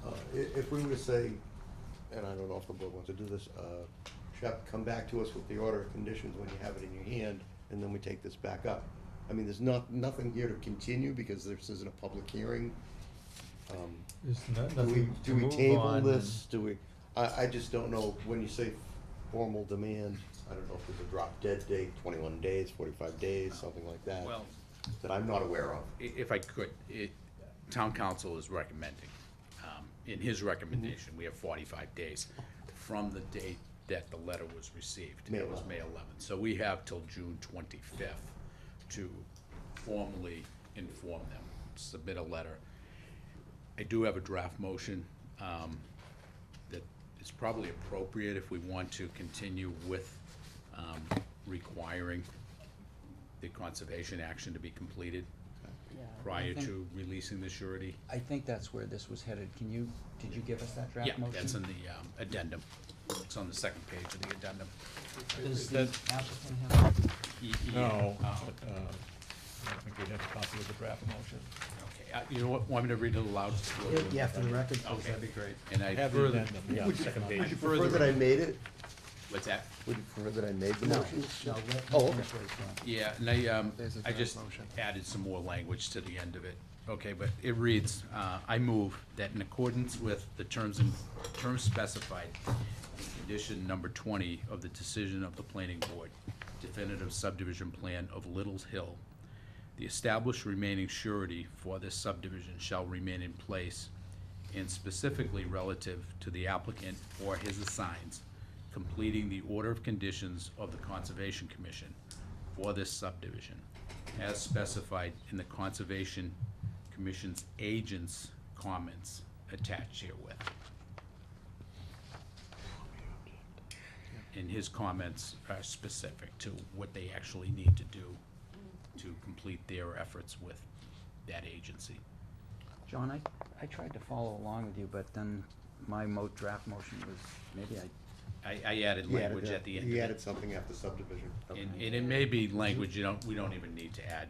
were to say, and I don't know if the board wants to do this, Shep, come back to us with the order of conditions when you have it in your hand, and then we take this back up. I mean, there's nothing here to continue because this isn't a public hearing. There's Do nothing to we move table on. this? I just don't know, when you say formal demand, I don't know if there's a drop dead date, 21 days, 45 days, something like that, Well, that I'm not aware of. if I could, town council is recommending, in his recommendation, we have 45 days from the date that the letter was received. May It was 11th. May 11th. So we have till June 25th to formally inform them, submit a letter. I do have a draft motion that is probably appropriate if we want to continue with requiring the conservation action to be completed Yeah. prior I think- to releasing the surety. I think that's where this was headed. Did you give us that draft Yeah, motion? that's in the addendum. It's on the second page of the addendum. Does the applicant have? No, Yeah. but, I don't think we have a copy of the draft motion. Okay, you know what, want me to read it aloud? Yeah, for the record, please, Okay. that'd be great. And I Have the further, addendum, yeah, second Would page. you prefer that I made it? what's that? Would you prefer that I made the No, motion? no, let him Oh, okay. finish what he's doing. Yeah, and There's a I draft just motion. added some more language to the end of it. Okay, but it reads, I move that in accordance with the terms specified in condition number 20 of the decision of the planning board, definitive subdivision plan of Little's Hill, the established remaining surety for this subdivision shall remain in place, and specifically relative to the applicant or his assigns, completing the order of conditions of the Conservation Commission for this subdivision, as specified in the Conservation Commission's agent's comments attached herewith. And his comments are specific to what they actually need to do to complete their efforts with that agency. John, I tried to follow along with you, but then my draft motion was, maybe I added He added language that- at the end of He it. added something after subdivision. Okay. And it may be language we don't even need to add.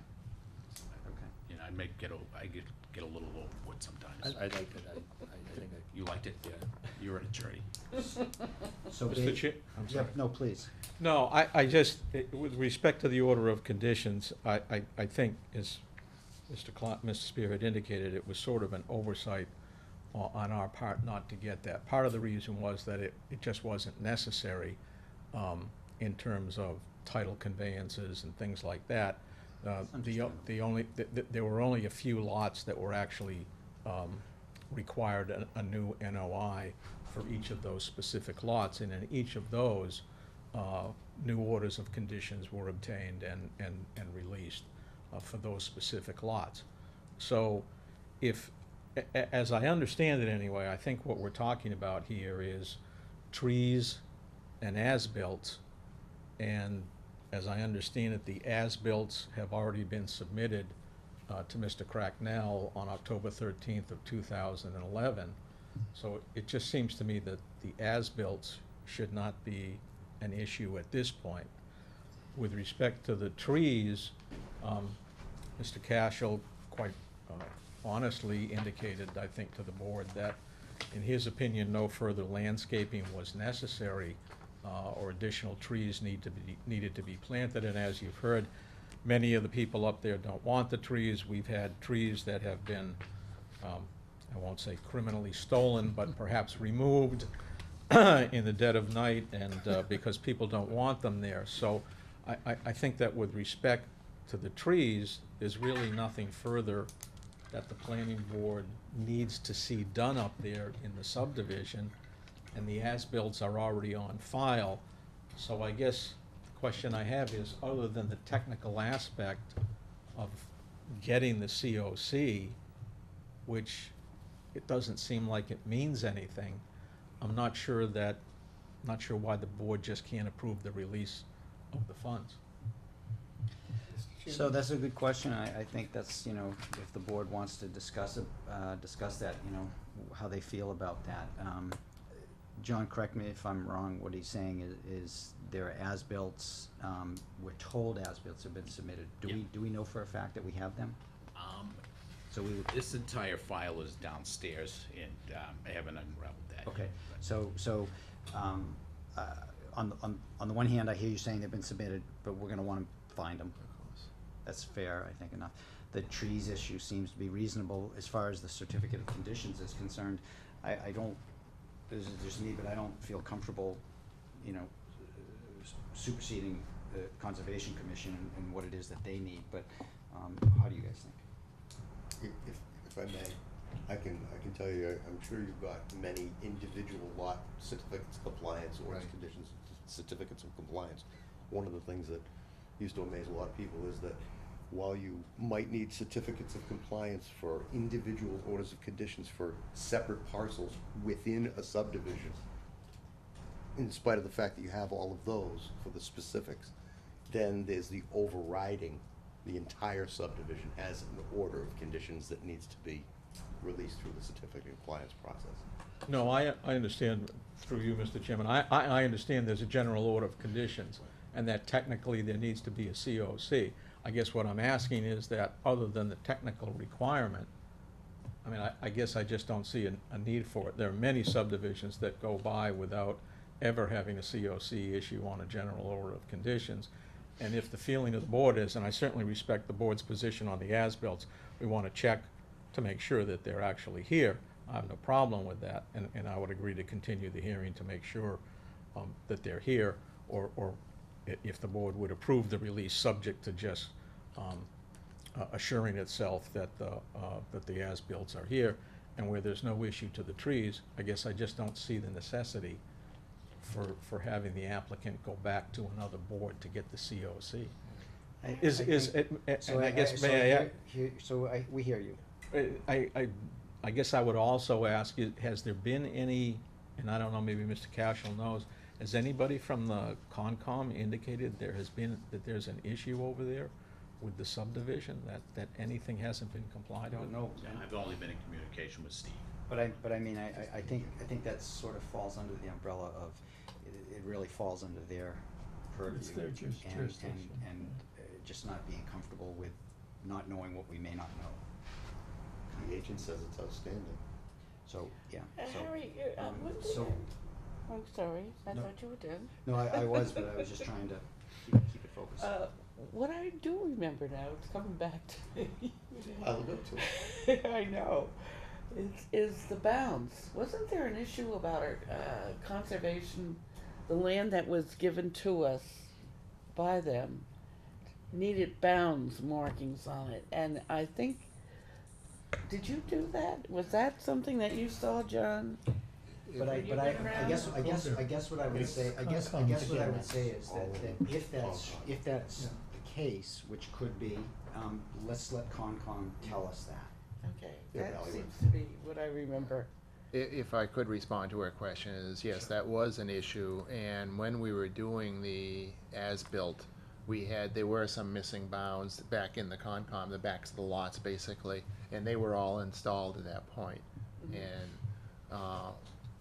okay. You know, I get a little overboard sometimes. I liked it, I think You liked it? yeah. You're an attorney. So Mr. Chair, I'm Yep, sorry. no, please. No, I just, with respect to the order of conditions, I think, as Mr. Spear had indicated, it was sort of an oversight on our part not to get that. Part of the reason was that it just wasn't necessary in terms of title conveyances and things like that. There were only a few lots that were actually required a new NOI for each of those specific lots, and in each of those, new orders of conditions were obtained and released for those specific lots. So if, as I understand it anyway, I think what we're talking about here is trees and as-built, and as I understand it, the as-built have already been submitted to Mr. Cracknell on October 13th of 2011. So it just seems to me that the as-built should not be an issue at this point. With respect to the trees, Mr. Cashel quite honestly indicated, I think, to the board that, in his opinion, no further landscaping was necessary or additional trees needed to be planted. And as you've heard, many of the people up there don't want the trees. We've had trees that have been, I won't say criminally stolen, but perhaps removed in the dead of night, and because people don't want them there. So I think that with respect to the trees, there's really nothing further that the planning board needs to see done up there in the subdivision, and the as-bills are already on file. So I guess the question I have is, other than the technical aspect of getting the COC, which it doesn't seem like it means anything, I'm not sure why the board just can't approve the release of the funds. So that's a good question. I think that's, if the board wants to discuss that, how they feel about that. John, correct me if I'm wrong, what he's saying is there are as-bills, we're told as-bills have been submitted. Do we know for a fact that we have them? So we would, This entire file is downstairs, and I haven't unraveled that. okay, so, on the one hand, I hear you saying they've been submitted, but we're gonna wanna find them. That's fair, I think, enough. The trees issue seems to be reasonable as far as the certificate of conditions is concerned. I don't, there's a need, but I don't feel comfortable, superseding the Conservation Commission and what it is that they need, but, how do you guys think? If I may, I can tell you, I'm sure you've got many individual lot certificates of compliance or Right. conditions, certificates of compliance. One of the things that used to amaze a lot of people is that while you might need certificates of compliance for individual orders of conditions for separate parcels within a subdivision, in spite of the fact that you have all of those for the specifics, then there's the overriding, the entire subdivision has an order of conditions that needs to be released through the certificate of compliance process. No, I understand, through you, Mr. Chairman, I understand there's a general order of conditions, and that technically there needs to be a COC. I guess what I'm asking is that, other than the technical requirement, I mean, I guess I just don't see a need for it. There are many subdivisions that go by without ever having a COC issue on a general order of conditions. And if the feeling of the board is, and I certainly respect the board's position on the as-bills, we want to check to make sure that they're actually here. I have no problem with that, and I would agree to continue the hearing to make sure that they're here, or if the board would approve the release, subject to just assuring itself that the as-bills are here, and where there's no issue to the trees, I guess I just don't see the necessity for having the applicant go back to another board to get the COC. We hear you. I I guess I would also ask you, has there been any, and I don't know, maybe Mr. Cashel knows, has anybody from the Concom indicated that there's an issue over there with the subdivision, that anything hasn't been complied with? No, Yeah, I've only been in communication with Steve. but I mean, I think that sort of falls under the umbrella of, it really falls under their purview. It's their jurisdiction. And just not being comfortable with not knowing what we may not know. The agent says it's outstanding. So, yeah, so. Harry, what did So, I'm sorry, I No. thought you were done. no, I was, but I was just trying to keep it focused. What I do remember now, it's coming back to me. I'll go to it. I know. Is the bounds. Wasn't there an issue about our conservation, the land that was given to us by them needed bounds markings on it, and I think, did you do that? Was that something that you saw, John? But When you I went around? guess what I would say, I guess what I would say is that if that's the case, which could be, let's let Concom tell us that. Okay, Yeah, that Valley seems to be what I remember. If I could respond to her question, is yes, that was an issue, and when we were doing the as-built, there were some missing bounds back in the Concom, the backs of the lots basically, and they were all installed at that point. And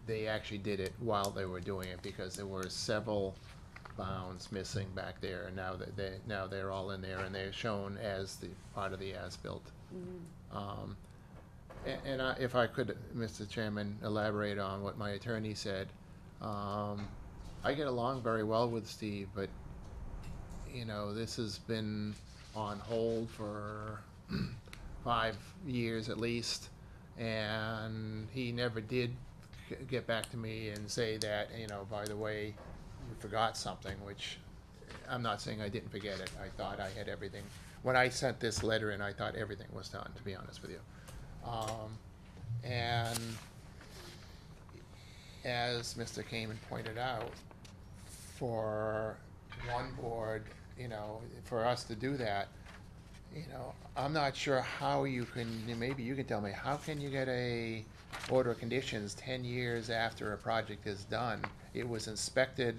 they actually did it while they were doing it, because there were several bounds missing back there, and now they're all in there, and they're shown as the part of the as-built. And if I could, Mr. Chairman, elaborate on what my attorney said, I get along very well with Steve, but, you know, this has been on hold for 5 years at least, and he never did get back to me and say that, you know, by the way, you forgot something, which I'm not saying I didn't forget it. I thought I had everything. When I sent this letter in, I thought everything was done, to be honest with you. And as Mr. Kamen pointed out, for one board, you know, for us to do that, you know, I'm not sure how you can, maybe you can tell me, how can you get a order of conditions 10 years after a project is done? It was inspected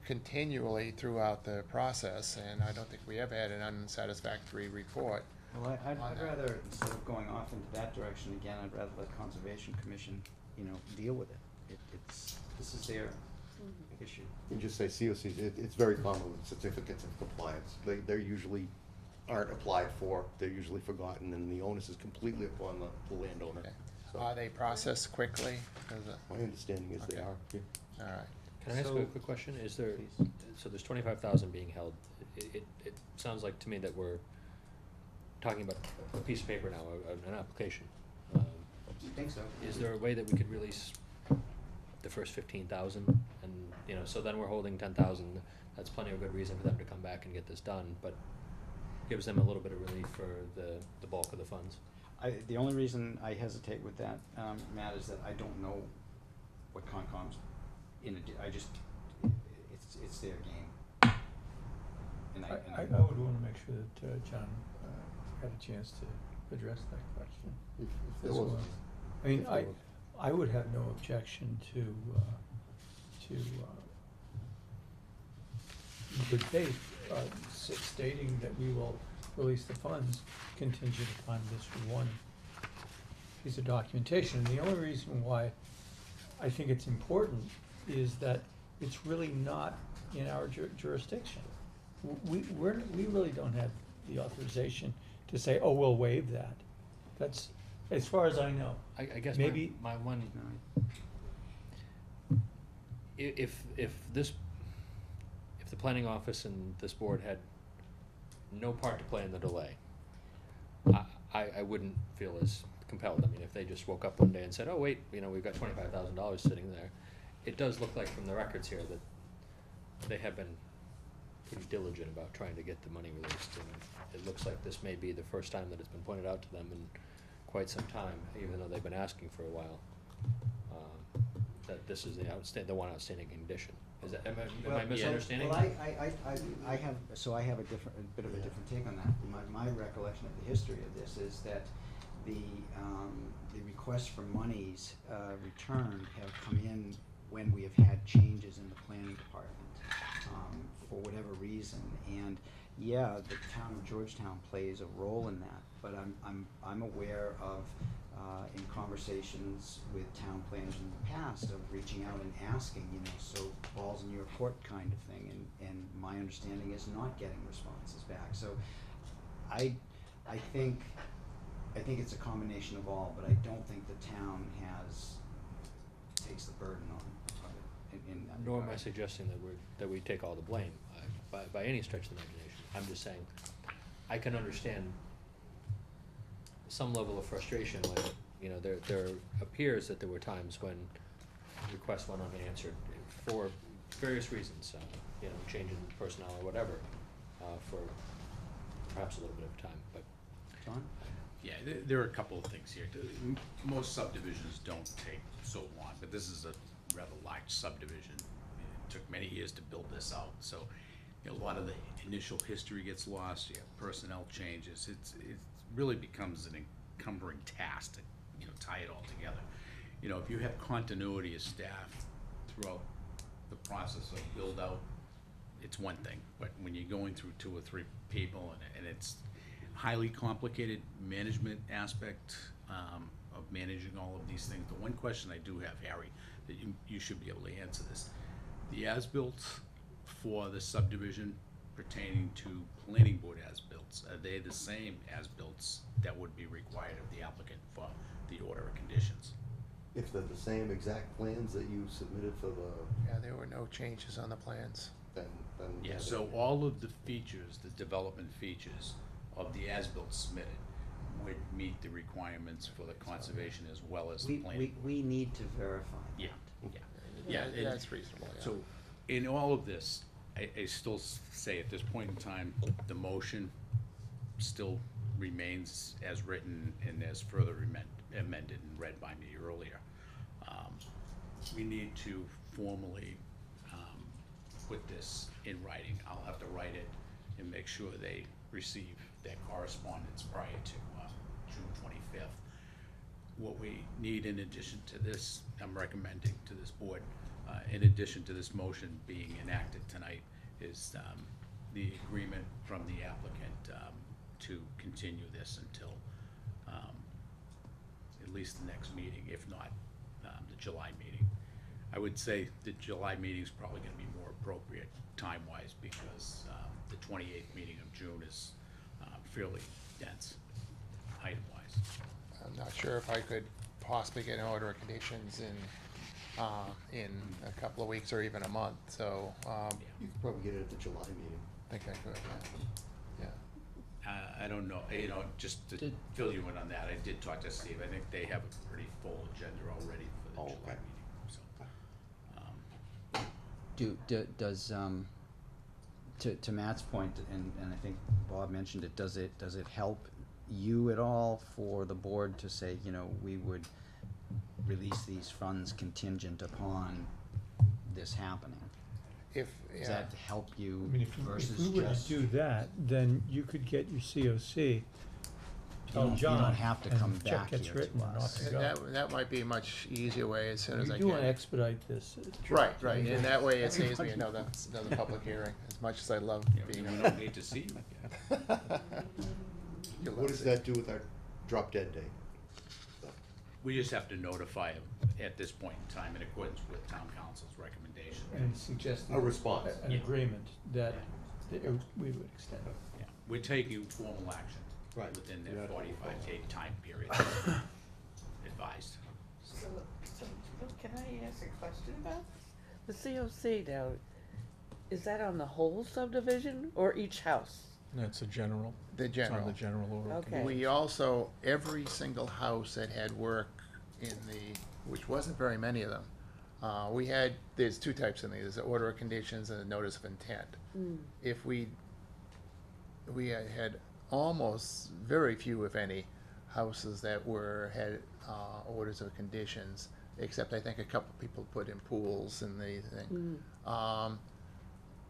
continually throughout the process, and I don't think we ever had an unsatisfactory report. Well, I'd on that. rather, instead of going off into that direction again, I'd rather let Conservation Commission, you know, deal with it. This is their issue. And just say COCs, it's very common with certificates of compliance. They're usually aren't applied for, they're usually forgotten, and the onus is completely upon the landowner. Okay. So, Are they processed quickly? my understanding is they Okay. are, yeah. All right. Can I ask So- a quick question? Is there, Please. so there's 25,000 being held. It sounds like to me that we're talking about a piece of paper now, an application. I think so. Is there a way that we could release the first 15,000 and, you know, so then we're holding 10,000, that's plenty of good reason for them to come back and get this done, but gives them a little bit of relief for the bulk of the funds. The only reason I hesitate with that, Matt, is that I don't know what Concom's it's their game. And I would wanna make sure that, John, had a chance to address that question. If there as was, well. I mean, if there was. I would have no objection to in good faith, stating that we will release the funds contingent upon this one piece of documentation. And the only reason why I think it's important is that it's really not in our jurisdiction. We really don't have the authorization to say, oh, we'll waive that. That's, as far as I know. I guess Maybe- my one, No, if the planning office and this board had no part to play in the delay, I wouldn't feel as compelled. I mean, if they just woke up one day and said, oh, wait, you know, we've got $25,000 sitting there, it does look like from the records here that they have been pretty diligent about trying to get the money released, and it looks like this may be the first time that it's been pointed out to them in quite some time, even though they've been asking for a while, that this is the one outstanding condition. Is that, am I misunderstanding? Well, I have a bit of a different take on that. My recollection of the history of this is that the requests for monies returned have come in when we have had changes in the planning department, for whatever reason. And yeah, the town of Georgetown plays a role in that, but I'm aware of, in conversations with town planners in the past, of reaching out and asking, you know, so balls in your court kind of thing, and my understanding is not getting responses back. So I think it's a combination of all, but I don't think the town takes the burden on it in that Nor am I regard. suggesting that we take all the blame, by any stretch of the imagination. I'm just saying, I can understand some level of frustration when, you know, there appears that there were times when requests went unanswered for various reasons, you know, change in personnel or whatever, for perhaps a little bit of time, but. John? Yeah, there are a couple of things here. Most subdivisions don't take so long, but this is a rather large subdivision. It took many years to build this out, so you know, a lot of the initial history gets lost. You have personnel changes. It really becomes an encumbering task to, you know, tie it all together. You know, if you have continuity of staff throughout the process of build out, it's one thing. But when you're going through 2 or 3 people and it's highly complicated management aspect of managing all of these things. The one question I do have, Harry, that you should be able to answer this. The as-built for the subdivision pertaining to planning board as-built, are they the same as-built that would be required of the applicant for the order of conditions? If they're the same exact plans that you submitted for the, Yeah, there were no changes on the plans. then. Yeah, so all of the features, the development features of the as-built submitted would meet the requirements for the conservation as well as the planning. We need to verify that. Yeah, it- That's reasonable, yeah. So, in all of this, I still say at this point in time, the motion still remains as written and as further amended and read by me earlier. We need to formally, put this in writing. I'll have to write it and make sure they receive that correspondence prior to, June 25th. What we need in addition to this, I'm recommending to this board, in addition to this motion being enacted tonight, is the agreement from the applicant to continue this until at least the next meeting, if not the July meeting. I would say the July meeting is probably gonna be more appropriate time-wise because the 28th meeting of June is fairly dense, item-wise. I'm not sure if I could possibly get an order of conditions in a couple of weeks or even a month, so, You could probably get it at the July meeting. I think I could, yeah. I don't know, you know, just to Did- fill you in on that, I did talk to Steve, I think they have a pretty full agenda already for the Oh, July okay. meeting, so. Does, to Matt's point, and I think Bob mentioned it, does it help you at all for the board to say, you know, we would release these funds contingent upon this happening? If, Does yeah, that help you I mean, if versus we were to just? do that, then you could get your COC, tell you John, don't have to come and check back gets here written to and us. off you go. that might be a much easier way as soon as I We can. do wanna expedite this. Right, and that way it saves me another public hearing, as much as I love Yeah, being. we don't need to see you again. What does that do with our drop dead date? We just have to notify them at this point in time in accordance with town council's recommendation. And suggest A response. an Yeah. agreement that we would extend it. Yeah, we're taking formal action Right. within You're that not- 45-day time period advised. So, can I ask a question about this? The COC now, is that on the whole subdivision or each house? That's a general. The It's on general. the general order. of Okay. conditions. We also, every single house that had work in the, which wasn't very many of them, there's 2 types in these, there's the order of conditions and a notice of intent. If we had almost very few, if any, houses that had orders of conditions, except I think a couple people put in pools and the thing.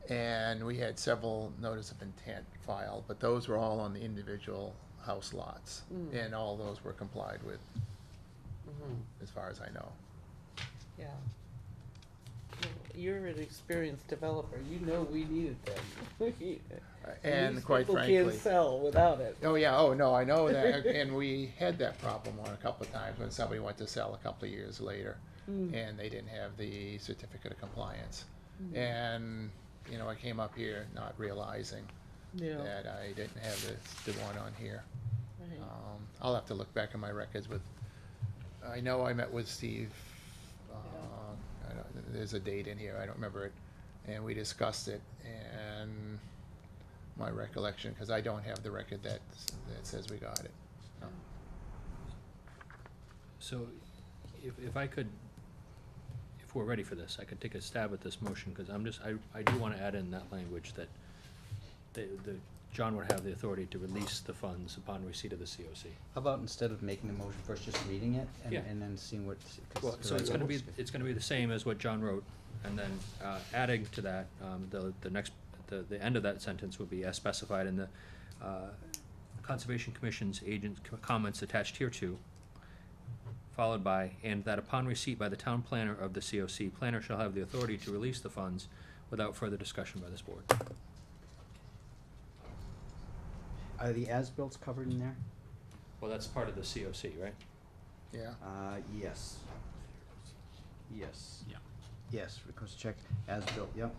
And we had several notice of intent filed, but those were all on the individual house lots. And all those were complied with, as far as I know. Yeah. Well, you're an experienced developer, you know we needed them. And These quite people frankly. can't sell without it. Oh, yeah, oh, no, I know that, and we had that problem on a couple of times when somebody went to sell a couple of years later, and they didn't have the certificate of compliance. And, you know, I came up here not realizing Yeah, that I didn't have the one on here. right. I'll have to look back in my records with, I know I met with Steve, there's a date in here, I don't remember it, and we discussed it, and my recollection, because I don't have the record that says we got it. So, if I could, if we're ready for this, I could take a stab at this motion, because I do wanna add in that language that John would have the authority to release the funds upon receipt of the COC. How about instead of making the motion first, just reading it and, Yeah. and then seeing what? Well, so it's gonna be the same as what John wrote, and then, adding to that, the end of that sentence would be as specified in the, Conservation Commission's agent comments attached hereto, followed by, and that upon receipt by the town planner of the COC, planner shall have the authority to release the funds without further discussion by this board. Are the as-bills covered in there? Well, that's part of the COC, right? Yeah, Yes. Yes. Yeah. Yes, request check as-built, yep.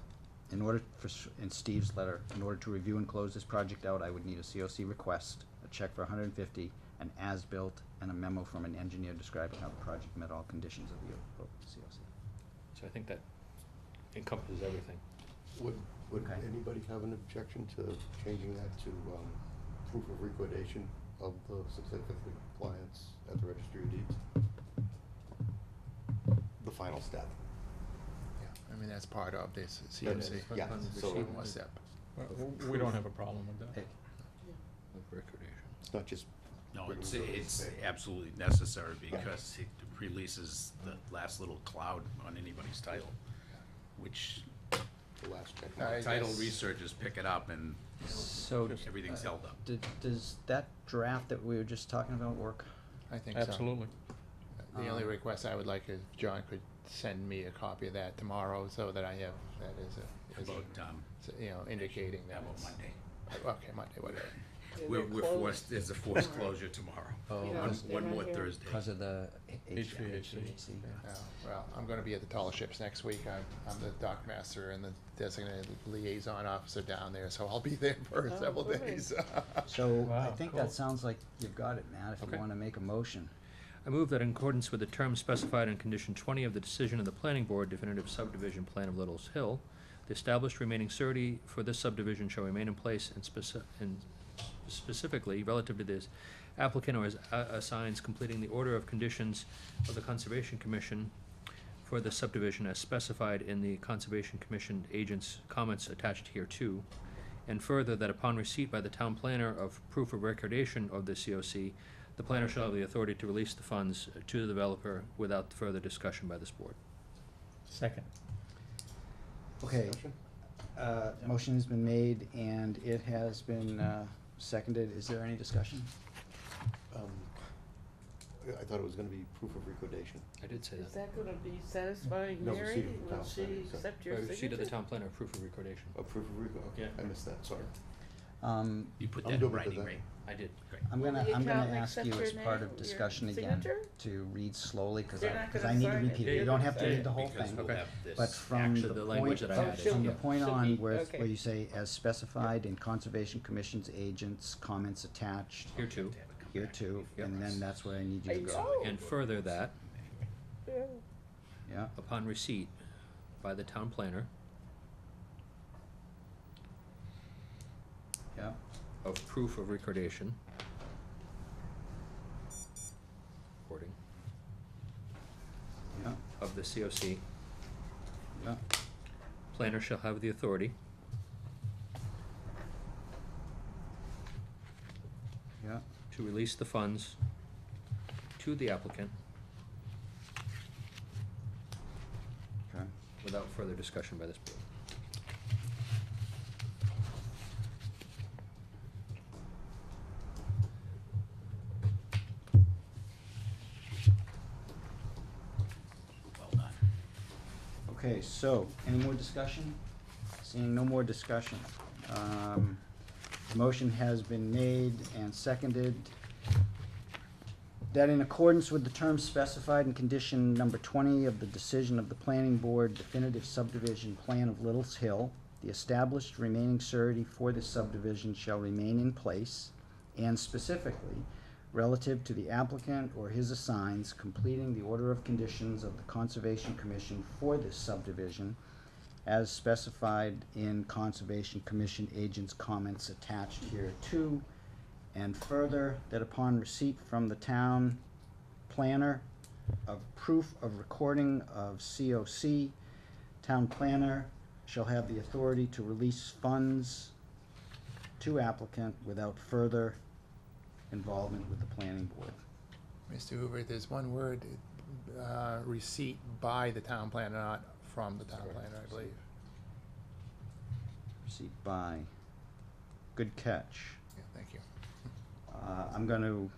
In order for, in Steve's letter, in order to review and close this project out, I would need a COC request, a check for $150, an as-built, and a memo from an engineer describing how the project met all conditions of the COC. So I think that encompasses everything. Would Okay. anybody have an objection to changing that to, proof of recordation of the certificate of compliance at the registry of deeds? The final step. yeah, I mean, that's part of this That COC. is, yeah, so One more step. We don't have a problem with that. Hey, Of recordation. it's not just. No, written it's, rules. it's absolutely necessary because it releases the last little cloud on anybody's title, which The last check. I title guess- researchers pick it up and So, everything's held up. does that draft that we were just talking about work? I think so. Absolutely. The only request I would like is John could send me a copy of that tomorrow, so that I have, that as About, you know, indicating that about it's. Monday. Okay, Monday, whatever. Yeah, We're they're closed. forced, there's a forced closure tomorrow. Oh, Yeah, One, they're one not more here. Thursday. Because of the HVAC. Yeah, well, I'm gonna be at the Tall Ships next week. I'm the dock master and the designated liaison officer down there, so I'll be there for Oh, several perfect. days. So, I Wow, think cool. that sounds like you've got it, Matt, if Okay. you wanna make a motion. I move that in accordance with the terms specified in condition 20 of the decision of the planning board definitive subdivision plan of Little's Hill, the established remaining surety for this subdivision shall remain in place and specifically relative to this applicant or his assigns completing the order of conditions of the Conservation Commission for the subdivision as specified in the Conservation Commission agent's comments attached hereto, and further that upon receipt by the town planner of proof of recordation of the COC, the planner shall have the authority to release the funds to the developer without further discussion by this board. Second. Okay, Discussion? motion has been made and it has been, seconded. Is there any discussion? I thought it was gonna be proof of recordation. I did say Is that. that gonna be satisfying, No, Mary? receipt of Will town she planning, so- accept your By signature? receipt of the town planner, proof of recordation. A proof of record, okay, Yeah. I missed that, sorry. You put I'm that in good with writing, that. right? I did. Great. I'm Will gonna, the I'm gonna accountant ask you accept as your part name, of your discussion again, signature? to read slowly, cause They're not I gonna need to sign it. repeat it. They're You don't gonna have to sign read it. the whole Because thing. we'll Okay. have this But from Actually, the the language point, that I had is- from the yeah. point Should on be, where, okay. where you say, as specified in Conservation Commission's agents, comments attached Here too. here too, Yep. and then that's where I need you to go. Oh. And further that, Yeah. Yeah, upon receipt by the town planner yeah, of proof of recordation, recording, yeah, of the COC, yeah, planner shall have the authority yeah, to release the funds to the applicant okay. without further discussion by this board. Okay, so, any more discussion? Seeing no more discussion. The motion has been made and seconded that in accordance with the terms specified in condition number 20 of the decision of the Planning Board definitive subdivision plan of Little's Hill, the established remaining surety for this subdivision shall remain in place, and specifically, relative to the applicant or his assigns completing the order of conditions of the Conservation Commission for this subdivision, as specified in Conservation Commission agents' comments attached here too, and further, that upon receipt from the town planner of proof of recording of COC, town planner shall have the authority to release funds to applicant without further involvement with the planning board. Mr. Hoover, there's one word, receipt by the town planner, not from the town planner, I believe. Receipt by. Good catch. Yeah, thank you. I'm going to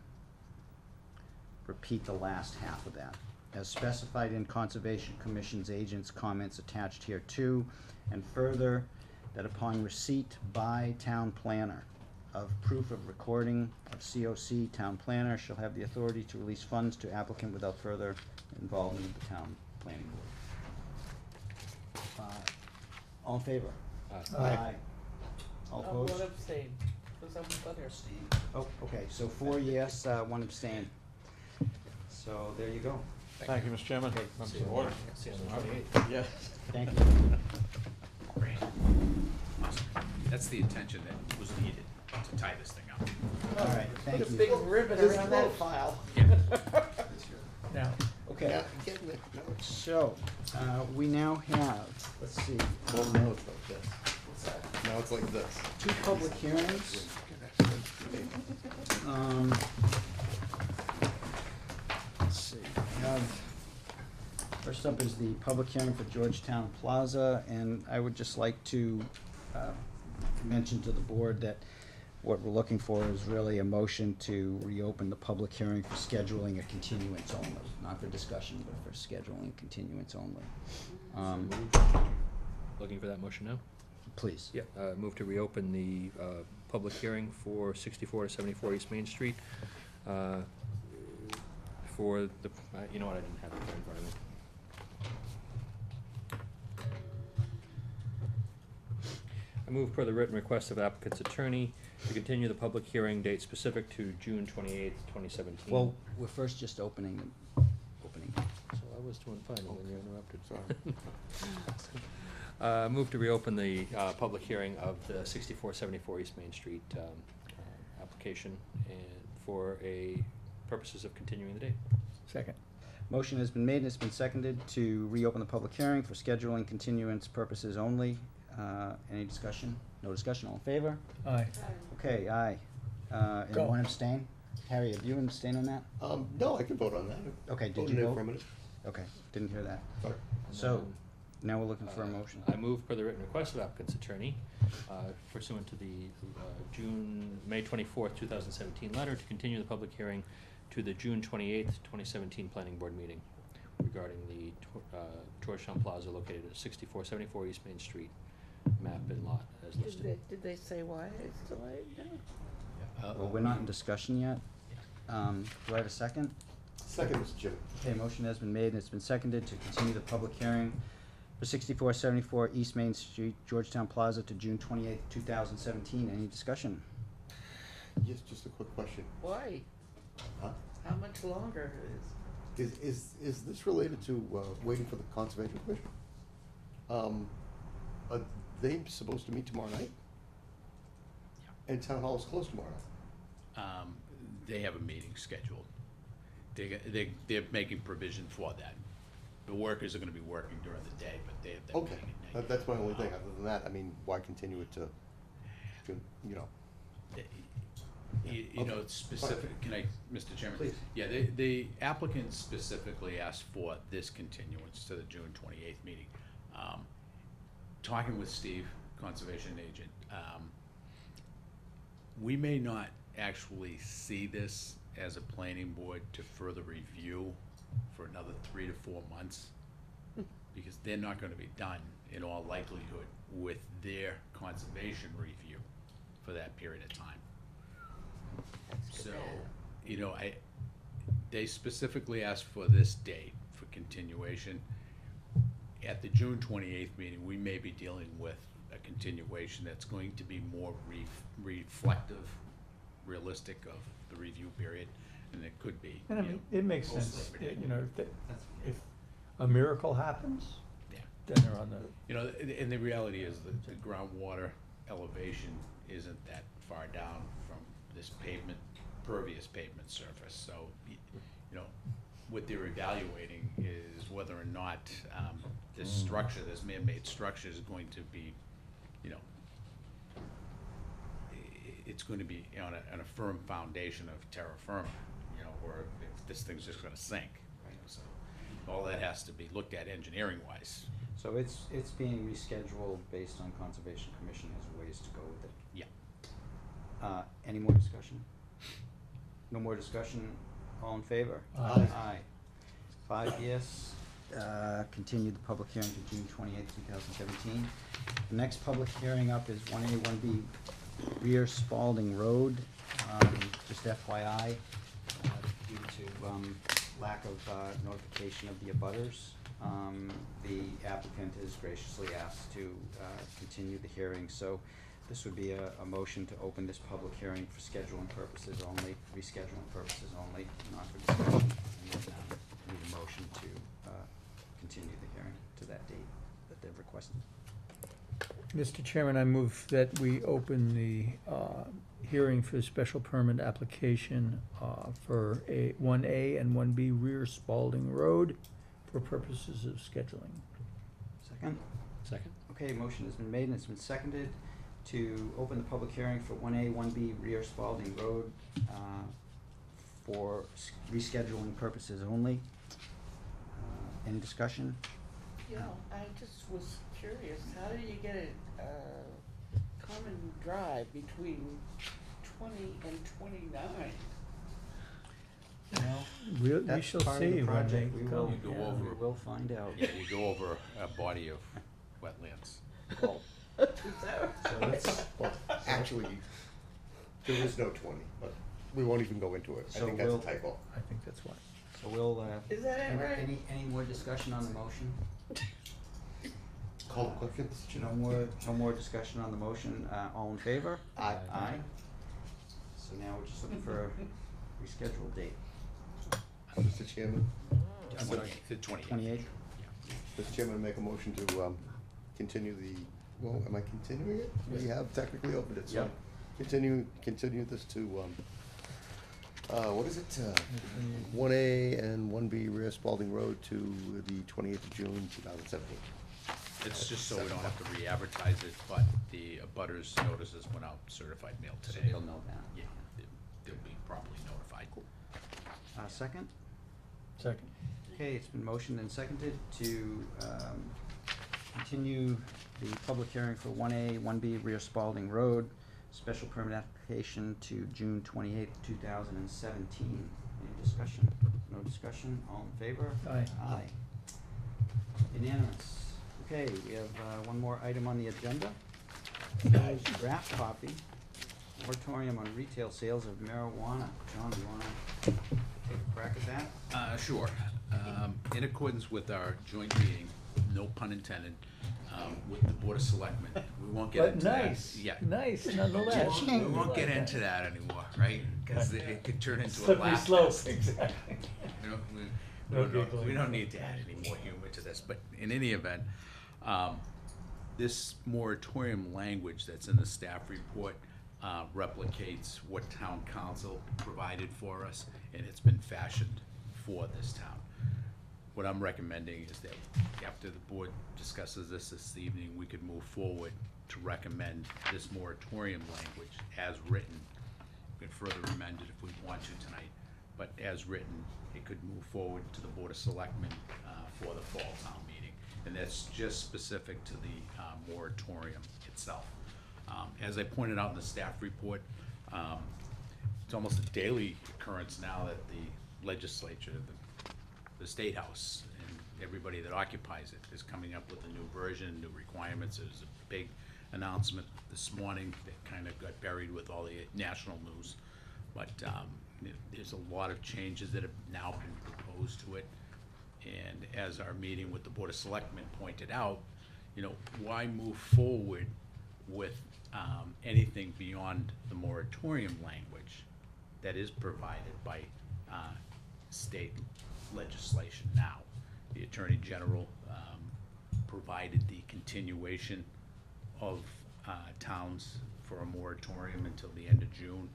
repeat the last half of that. As specified in Conservation Commission's agents' comments attached here too, and further, that upon receipt by town planner of proof of recording of COC, town planner shall have the authority to release funds to applicant without further involvement of the town planning board. All in favor? Aye. All Oh, opposed? one abstain, because I'm gonna abstain. Oh, okay, so 4 yes, 1 abstain. So there you go. Thank you, Mr. Chairman. Okay. Members of the board. See you on the 28th. Yes. Thank you. Great. Awesome. That's the attention that was needed to tie this thing up. All right, Put thank a you. big ribbon around that file. Now, Okay, Yeah, getting it. Now it's- so, we now have, let's see, Well, now it's like this. What's that? Now it's like this. 2 public hearings. Let's see, we have, first up is the public hearing for Georgetown Plaza, and I would just like to mention to the board that what we're looking for is really a motion to reopen the public hearing for scheduling a continuance only, not for discussion, but for scheduling a continuance only. Looking for that motion now? Please. Yep, move to reopen the public hearing for 64 to 74 East Main Street for the, you know what, I didn't have it there in front of me. I move per the written request of applicant's attorney to continue the public hearing date specific to June 28th, 2017. Well, we're first just opening. So I was doing fine, and then you interrupted. Move to reopen the public hearing of the 6474 East Main Street application and for purposes of continuing the date. second. Motion has been made and it's been seconded to reopen the public hearing for scheduling continuance purposes only. Any discussion? No discussion, all in favor? Aye. Okay, aye. And Go. 1 abstain? Harry, have you abstained on that? No, I can vote on that. Okay, did Voted you in vote? for a minute. Okay, didn't hear that. Sorry. And So, then, now we're looking for a motion. I move per the written request of applicant's attorney pursuant to the May 24th, 2017 letter to continue the public hearing to the June 28th, 2017 planning board meeting regarding the Georgetown Plaza located at 6474 East Main Street, map and lot as listed. Did they say why it's delayed? No. Well, we're not in discussion yet. Do I have a second? Second, Mr. Chairman. Okay, motion has been made and it's been seconded to continue the public hearing for 6474 East Main Street, Georgetown Plaza to June 28th, 2017. Any discussion? Yes, just a quick question. Why? Huh? How much longer is? Is this related to, waiting for the Conservation Commission? Are they supposed to meet tomorrow night? And Town Hall is closed tomorrow night. They have a meeting scheduled. They're making provision for that. The workers are gonna be working during the day, but they have that Okay, meeting at night. that's my only thing. Other than that, I mean, why continue it to, you know? You know, it's specific, can I, Mr. Chairman? Please. Yeah, the applicant specifically asked for this continuance to the June 28th meeting. Talking with Steve, conservation agent, we may not actually see this as a planning board to further review for another 3 to 4 months. because they're not gonna be done in all likelihood with their conservation review for that period of time. That's too So, bad. you know, they specifically asked for this date for continuation. At the June 28th meeting, we may be dealing with a continuation that's going to be more reflective, realistic of the review period, and it could be. And I you mean, know, it makes post sense, Labor Day. you know, if a miracle happens, Yeah. then they're on the, You know, and the reality is that the groundwater elevation isn't that far down from this pavement, pervious pavement surface, so, you know, what they're evaluating is whether or not, this structure, this man-made structure is going to be, you know, it's going to be on a firm foundation of terra firma, you know, or if this thing's just gonna sink, right? So, all that has to be looked at engineering-wise. So it's being rescheduled based on Conservation Commission has ways to go with it. Yeah. Any more discussion? No more discussion, all in favor? Aye. Aye. 5 yes, continue the public hearing to June 28th, 2017. The next public hearing up is 1A, 1B, rear Spalding Road. Just FYI, due to lack of notification of the abutters, the applicant has graciously asked to continue the hearing. So this would be a motion to open this public hearing for scheduling purposes only, rescheduling purposes only, not for discussion. And then, need a motion to continue the hearing to that date that they've requested. Mr. Chairman, I move that we open the hearing for the special permit application for 1A and 1B rear Spalding Road for purposes of scheduling. Second? Second? Okay, motion has been made and it's been seconded to open the public hearing for 1A, 1B rear Spalding Road for rescheduling purposes only. Any discussion? You know, I just was curious, how do you get a common drive between 20 and 29? Well, We that's shall part of the see when they project. We will, come. You go yeah, over- we will find out. Yeah, you go over a body of wetlands. Is that So let's, Well, actually, there is no 20, but we won't even go into it. I So think that's a we'll- typo. I think that's why. so we'll, Is that it, right? any more discussion on the motion? Call the question, Mr. Chairman. No more discussion on the motion, all in favor? Aye. Aye. So now we're just looking for a rescheduled date. Mr. Chairman, The 28th. 28th? Mr. Chairman, I make a motion to continue the, well, am I continuing it? We have technically opened it, so Yep. continue this to, what is it? 1A and 1B rear Spalding Road to the 28th of June, 2017. It's just so we don't have to re-advertise it, but the abutters notices went out certified mail So today. they'll know that. Yeah, they'll be properly notified. Second? Second. Okay, it's been motioned and seconded to continue the public hearing for 1A, 1B rear Spalding Road, special permit application to June 28th, 2017. Any discussion? No discussion? All in favor? Aye. Aye. Unanimous. Okay, we have one more item on the agenda. Draft copy, moratorium on retail sales of marijuana. John, do you wanna take a crack at that? Sure. In accordance with our joint meeting, no pun intended, with the Board of Selectmen, we won't get But into that. nice, Yeah. nice nonetheless. We won't get into that anymore, right? Cause it could turn into a Slippery laugh slope, fest. exactly. You know, No giggling. we don't need to add any more humor to this, but in any event, this moratorium language that's in the staff report replicates what town council provided for us, and it's been fashioned for this town. What I'm recommending is that after the board discusses this evening, we could move forward to recommend this moratorium language as written. We could further amend it if we want to tonight, but as written, it could move forward to the Board of Selectmen for the fall town meeting. And that's just specific to the moratorium itself. As I pointed out in the staff report, it's almost a daily occurrence now that the legislature, the State House, and everybody that occupies it is coming up with a new version, new requirements. There's a big announcement this morning that kind of got buried with all the national news. But there's a lot of changes that have now been proposed to it. And as our meeting with the Board of Selectmen pointed out, why move forward with anything beyond the moratorium language that is provided by state legislation now? The Attorney General provided the continuation of towns for a moratorium until the end of June.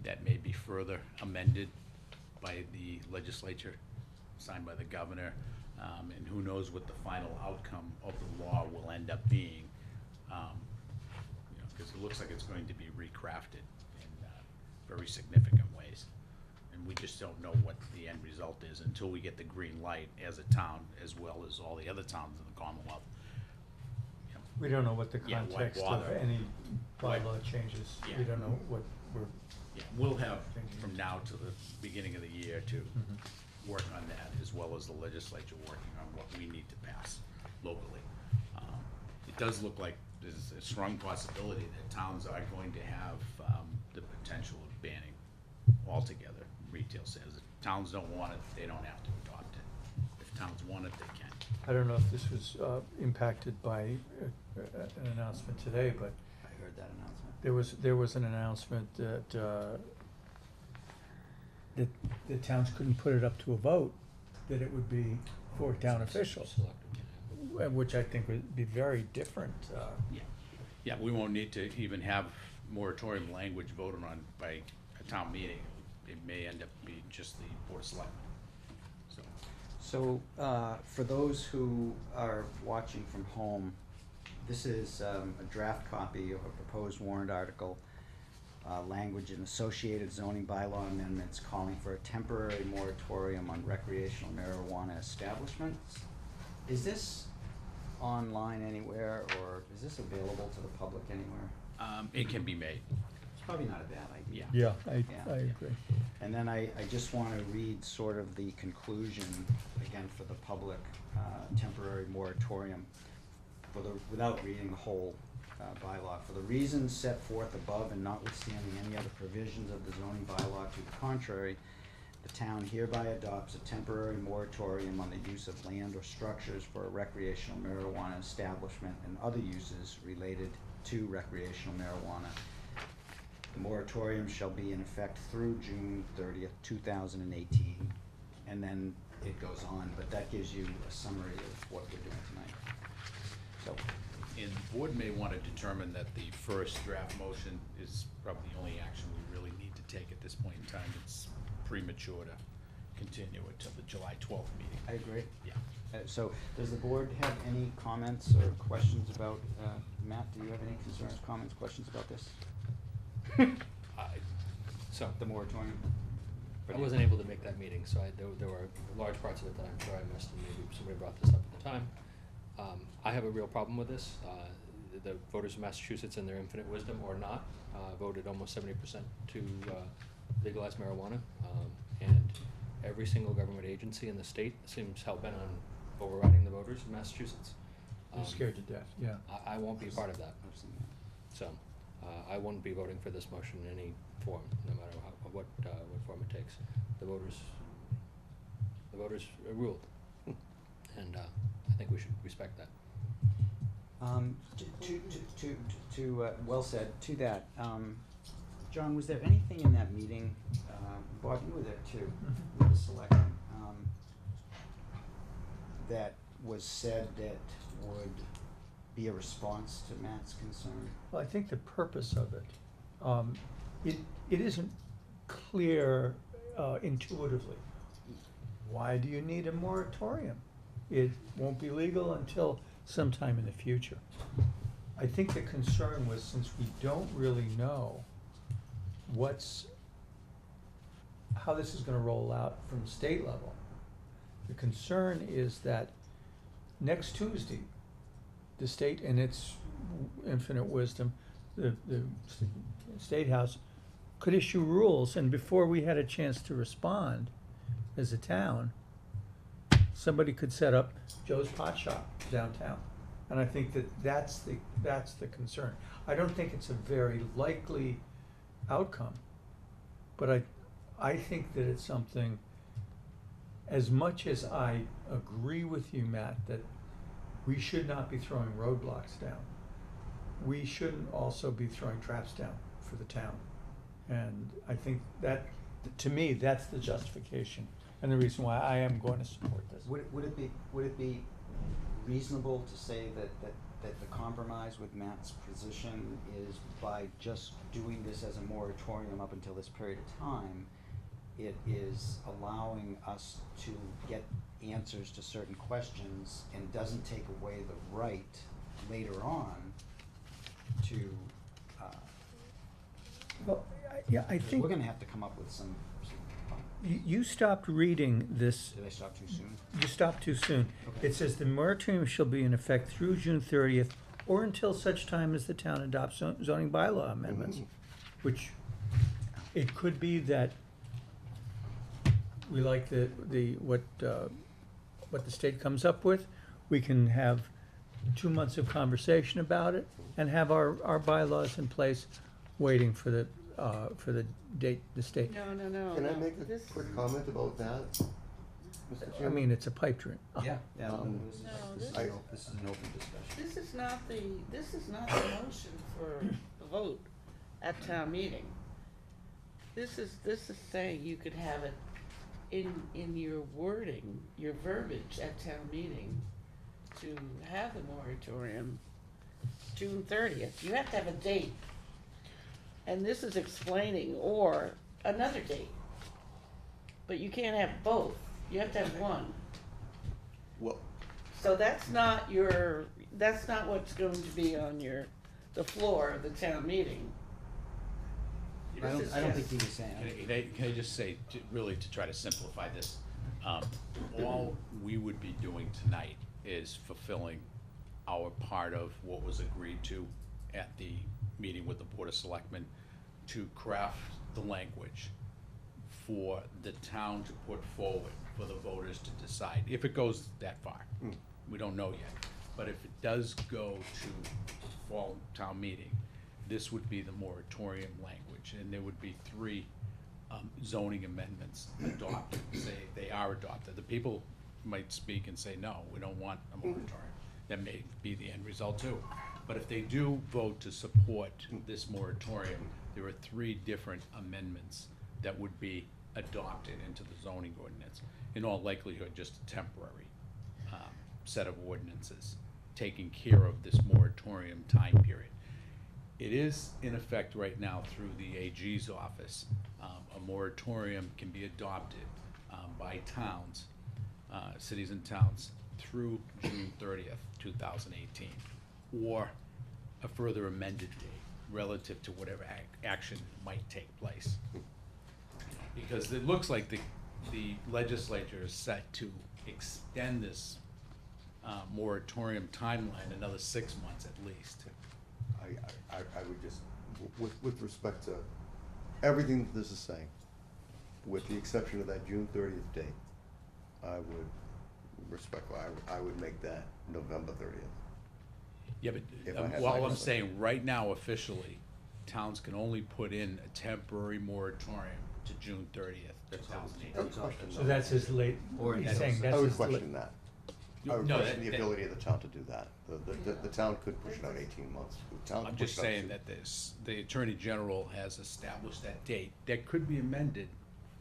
That may be further amended by the legislature, signed by the governor, and who knows what the final outcome of the law will end up being. Because it looks like it's going to be recrafted in very significant ways. And we just don't know what the end result is until we get the green light as a town, as well as all the other towns in the Commonwealth. We don't know what the Yeah, why context of bother? any Why- bylaw changes. Yeah. We don't know what we're, Yeah, we'll have Thinking. from now to the beginning of the year to Mm-hmm. work on that, as well as the legislature working on what we need to pass locally. It does look like there's a strong possibility that towns are going to have the potential of banning altogether retail sales. If towns don't want it, they don't have to adopt it. If towns want it, they can. I don't know if this was impacted by an announcement today, but I heard that announcement. there was an announcement that the towns couldn't put it up to a vote, that it would be for town officials, which I think would be very different. Yeah, we won't need to even have moratorium language voted on by a town meeting. It may end up being just the Board of Selectmen. So, So, for those who are watching from home, this is a draft copy of a proposed warrant article, language and associated zoning bylaw amendments calling for a temporary moratorium on recreational marijuana establishments. Is this online anywhere, or is this available to the public anywhere? it can be made, It's probably not a bad idea. yeah. Yeah, Yeah. I agree. And then I just want to read sort of the conclusion, again, for the public, temporary moratorium, without reading the whole bylaw. For the reasons set forth above and notwithstanding any other provisions of the zoning bylaw to the contrary, the town hereby adopts a temporary moratorium on the use of land or structures for a recreational marijuana establishment and other uses related to recreational marijuana. The moratorium shall be in effect through June 30th, 2018, and then it goes on, but that gives you a summary of what we're doing tonight. So, And the board may want to determine that the first draft motion is probably the only action we really need to take at this point in time. It's premature to continue it till the July 12th meeting. I agree. Yeah. So, does the board have any comments or questions about, Matt, do you have any concerns, comments, questions about this? So, The moratorium? I wasn't able to make that meeting, so there were large parts of it that I'm sure I missed, and maybe somebody brought this up at the time. I have a real problem with this. The voters of Massachusetts, in their infinite wisdom or not, voted almost 70% to legalize marijuana. And every single government agency in the state seems hell-bent on overriding the voters of Massachusetts. I'm scared to death, yeah. I won't be part of that. I've seen that. So, I wouldn't be voting for this motion in any form, no matter what form it takes. The voters ruled, and I think we should respect that. Well said, to that, John, was there anything in that meeting, Bob, you were there too, with the selectmen, that was said that would be a response to Matt's concern? Well, I think the purpose of it, it isn't clear intuitively. Why do you need a moratorium? It won't be legal until sometime in the future. I think the concern was, since we don't really know how this is gonna roll out from the state level, the concern is that next Tuesday, the state, in its infinite wisdom, the State House could issue rules, and before we had a chance to respond as a town, somebody could set up Joe's Pot Shop downtown. And I think that that's the concern. I don't think it's a very likely outcome, but I think that it's something, as much as I agree with you, Matt, that we should not be throwing roadblocks down, we shouldn't also be throwing traps down for the town. And I think that, to me, that's the justification and the reason why I am going to support this. Would it be reasonable to say that the compromise with Matt's position is by just doing this as a moratorium up until this period of time, it is allowing us to get answers to certain questions and doesn't take away the right later on to, Well, yeah, I think we're gonna have to come up with some you stopped reading this. did I stop too soon? You stopped too soon. Okay. It says the moratorium shall be in effect through June 30th or until such time as the town adopts zoning bylaw amendments, which it could be that we like what the state comes up with. We can have 2 months of conversation about it and have our bylaws in place, waiting for the date, the state. No. Can I make a This- quick comment about that, Mr. I Chairman? mean, it's a pipe dream. Yeah. this is- No, This is this- this is an open discussion. This is not the motion for the vote at town meeting. This is saying you could have it in your wording, your verbiage at town meeting to have the moratorium June 30th. You have to have a date. And this is explaining, or another date. But you can't have both. You have to have one. Well, So that's not what's going to be on the floor of the town meeting. I don't This is think just- he was saying. Can I just say, really to try to simplify this, all we would be doing tonight is fulfilling our part of what was agreed to at the meeting with the Board of Selectmen to craft the language for the town to put forward for the voters to decide, if it goes that far. We don't know yet, but if it does go to fall town meeting, this would be the moratorium language, and there would be 3 zoning amendments adopted, say they are adopted. The people might speak and say, no, we don't want a moratorium. That may be the end result too. But if they do vote to support this moratorium, there are 3 different amendments that would be adopted into the zoning ordinance. In all likelihood, just a temporary set of ordinances taking care of this moratorium time period. It is in effect right now through the AG's office. A moratorium can be adopted by towns, cities and towns, through June 30th, 2018, or a further amended date relative to whatever action might take place. Because it looks like the legislature is set to extend this moratorium timeline another 6 months at least. I would just, with respect to everything that this is saying, with the exception of that June 30th date, I would respectfully, I would make that November 30th. Yeah, If but I had while my I'm say. saying, right now officially, towns can only put in a temporary moratorium to June 30th, 2018. I would question So that. that's his late, Or he's until saying such- that's I would his late. question that. I would No, question the that- ability of the town to do that. The town could push it out 18 months. The town I'm could just push it out saying to- that the Attorney General has established that date. That could be amended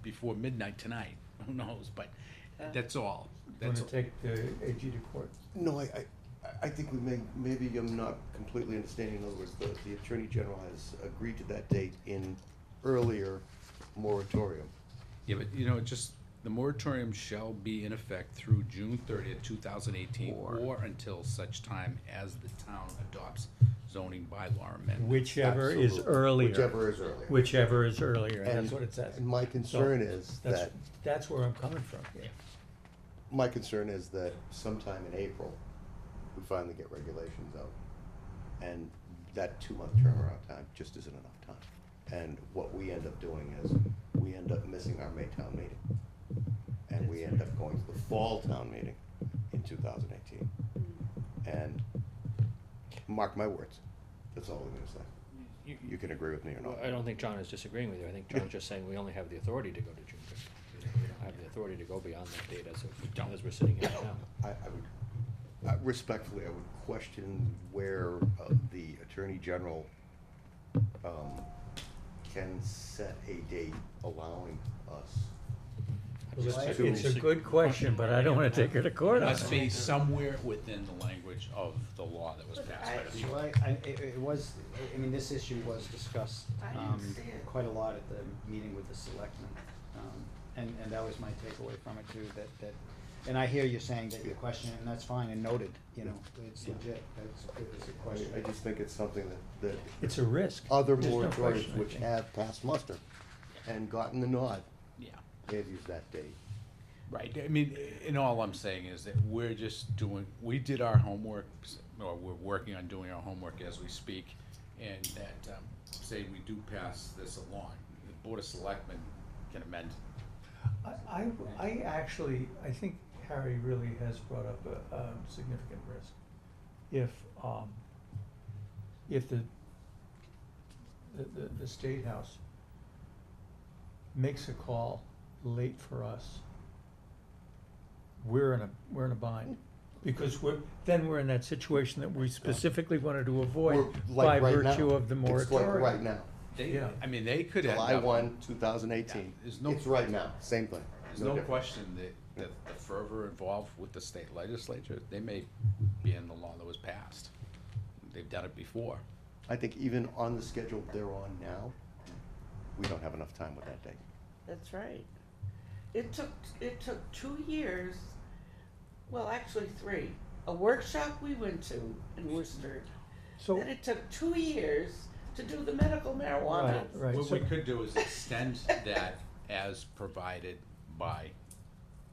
before midnight tonight, who knows, but that's all. Want That's to take the AG to court. No, I think maybe I'm not completely understanding. In other words, the Attorney General has agreed to that date in earlier moratorium. Yeah, but just, the moratorium shall be in effect through June 30th, 2018, or until such time as the town adopts zoning bylaw amendments. Whichever is Absolutely. earlier. Whichever is earlier. Whichever is earlier, and And- that's what it says. And my concern So, is That's, that, that's where I'm coming from here. my concern is that sometime in April, we finally get regulations out. And that 2-month turnaround time just isn't enough time. And what we end up doing is, we end up missing our Maytown meeting. and we end up going to the fall town meeting in 2018. And mark my words, that's all I'm gonna say. You can agree with me or Well, not. I don't think John is disagreeing with you. I think John's just saying we only have the authority to go to June 15th. We don't have the authority to go beyond that date as we're sitting here now. I would, respectfully, I would question where the Attorney General can set a date allowing us. It's a good question, but I don't wanna take her to court It on must it. be somewhere within the language of the law that was passed by the people. Well, it was, I mean, this issue was discussed, I didn't see it. quite a lot at the meeting with the selectmen. And that was my takeaway from it too, that, and I hear you saying that you question it, and that's fine, and noted, you know, it's legit, it's a question. I just think it's something that It's a risk. other There's no moratoriums question, I which think. have passed muster and gotten the nod, Yeah, they've used that date. right. I mean, and all I'm saying is that we're just doing, we did our homework, or we're working on doing our homework as we speak, and that, say we do pass this along, the Board of Selectmen can amend. I actually, I think Harry really has brought up a significant risk. If the State House makes a call late for us, we're in a bind. Because then we're in that situation that we specifically wanted to avoid We're by like right now. virtue of the It's moratorium. like right now, They, Yeah. I mean, they could end up. July 1, 2018. Yeah, there's no- It's right now, same thing. There's no different. question that the fervor involved with the state legislature, they may be in the law that was passed. They've done it before. I think even on the schedule they're on now, we don't have enough time with that date. That's right. It took 2 years, well, actually 3. A workshop we went to in Worcester. So, Then it took 2 years to do the medical marijuana. right, What so, we could do is extend that as provided by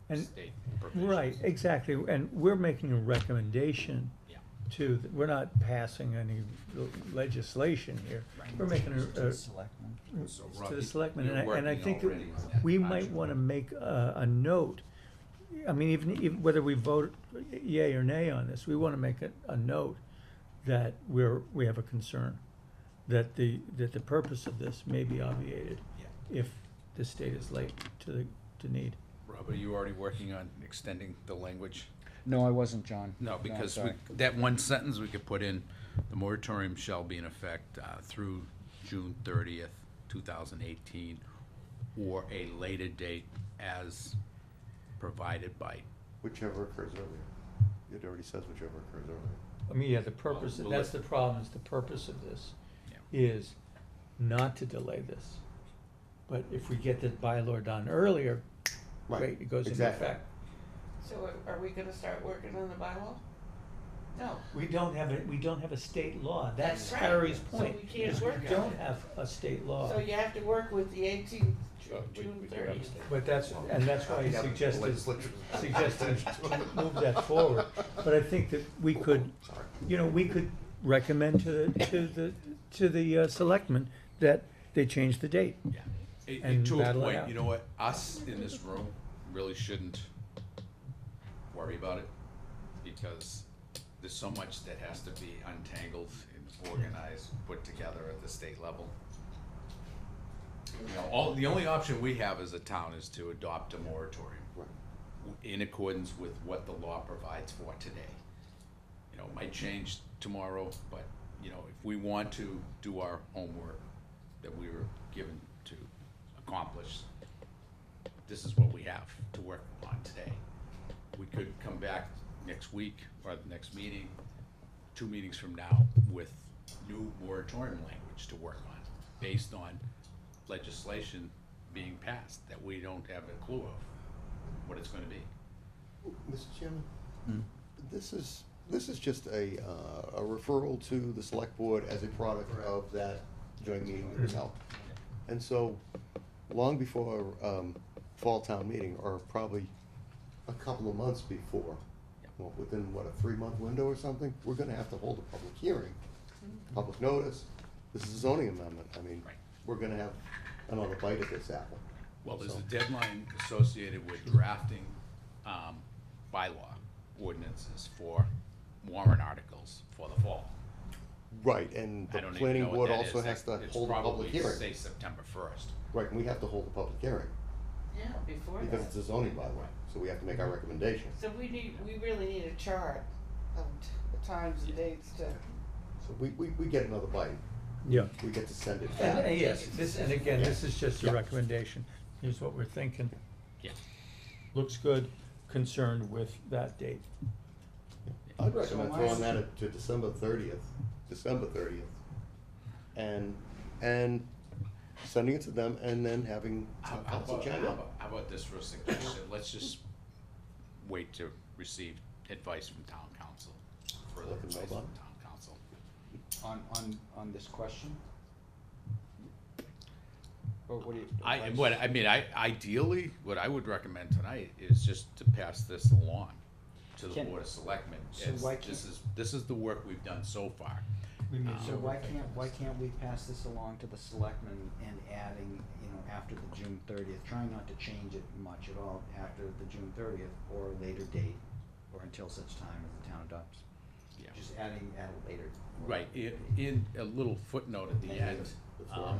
and, state provisions. right, exactly, and we're making a recommendation Yeah. we're not passing any legislation here. We're making Selectmen. So, to Rob, the selectmen, you're and I working think that already on that we might action. wanna make a note. I mean, even whether we vote yea or nay on this, we wanna make a note that we have a concern, that the purpose of this may be obviated Yeah. if the state is late to need. Rob, are you already working on extending the language? No, I wasn't, John. No, because sorry. that one sentence we could put in, the moratorium shall be in effect through June 30th, 2018, or a later date as provided by. Whichever occurs earlier. It already says whichever occurs earlier. I mean, yeah, the purpose, Well, that's the problem, is the purpose of this Yeah. is not to delay this. But if we get the bylaw done earlier, Right, great, it goes into exactly. effect. So are we gonna start working on the bylaw? No. We don't have a state law, that's That's right. Harry's So point. we can't work We on don't it. have a state law. So you have to work with the 18th, We June do have a 30th. state. But that's why I Yeah, suggested legislature. to move that forward. But I think that we could, we could recommend to the selectmen that they change the date. Yeah. And To a battle it point, out. you know what, us in this room really shouldn't worry about it, because there's so much that has to be untangled and organized, put together at the state level. You know, the only option we have as a town is to adopt a moratorium Right. in accordance with what the law provides for today. You know, it might change tomorrow, but, you know, if we want to do our homework that we were given to accomplish, this is what we have to work on today. We could come back next week or the next meeting, 2 meetings from now, with new moratorium language to work on, based on legislation being passed that we don't have a clue of what it's gonna be. Mr. Chairman, this is just a referral to the select board as a product of that joint meeting that was held. And so, long before, fall town meeting, or probably a couple of months before, well, within, what, a 3-month window or something, we're gonna have to hold a public hearing, public notice. This is a zoning amendment. I mean, Right. we're gonna have another bite at this apple. Well, there's So- a deadline associated with drafting, bylaw ordinances for warrant articles for the fall. Right, and I the don't even planning know what board that also is. has to It's hold a probably, public hearing. say, September first. Right, and we have to hold a public hearing, Yeah, before because that. it's a zoning bylaw, so we have to make our recommendation. So we really need a chart of the times and dates to, So we get another bite, Yeah. we get to send it And, back. and yes, this, and again, this is just a Yeah. recommendation. Here's what we're thinking. Yeah. Looks good, concerned with that date. I'd recommend So throwing my- that to December 30th, and sending it to them, and then having town council chime in. How about this for a suggestion? Let's just wait to receive advice from town council, further Let them know advice from about it. town council. On this question? Or what do you? Ideally, what I would recommend tonight is just to pass this along to the Can- Board of Selectmen. so As why can't- This is the work we've done so far. So why can't we pass this along to the selectmen and adding, after the June 30th, trying not to change it much at all after the June 30th or a later date, or until such time as the town adopts? Yeah. Just adding at a later. Right, in a little footnote at the end,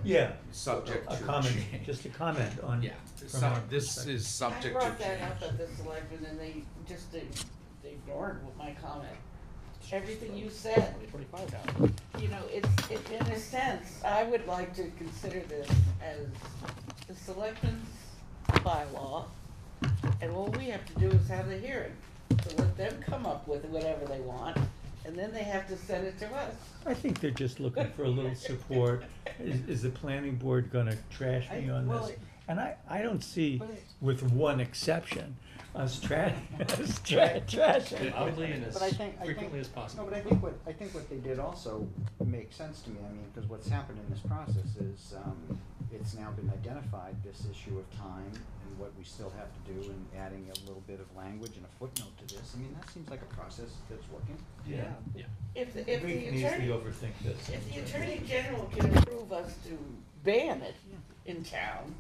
Yeah. subject A to comment, change. just a comment on. Yeah, from our this perspective. is I subject to brought that change. up at the selectmen and they just they ignored my comment. Everything you said, 2025 now. it's in a sense, I would like to consider this as the selectmen's bylaw. And what we have to do is have the hearing, to let them come up with whatever they want, and then they have to send it to us. I think they're just looking for a little support. Is the planning board gonna trash me on Well, this? And I don't see, but it- with one exception, us trashing. Loudly and as But I think- frequently as No, possible. but I think what they did also makes sense to me, because what's happened in this process is, it's now been identified, this issue of time and what we still have to do, and adding a little bit of language and a footnote to this, that seems like a process that's working. Yeah. Yeah. If the We can easily attorney, overthink this. if the Attorney General can approve us to ban it in town,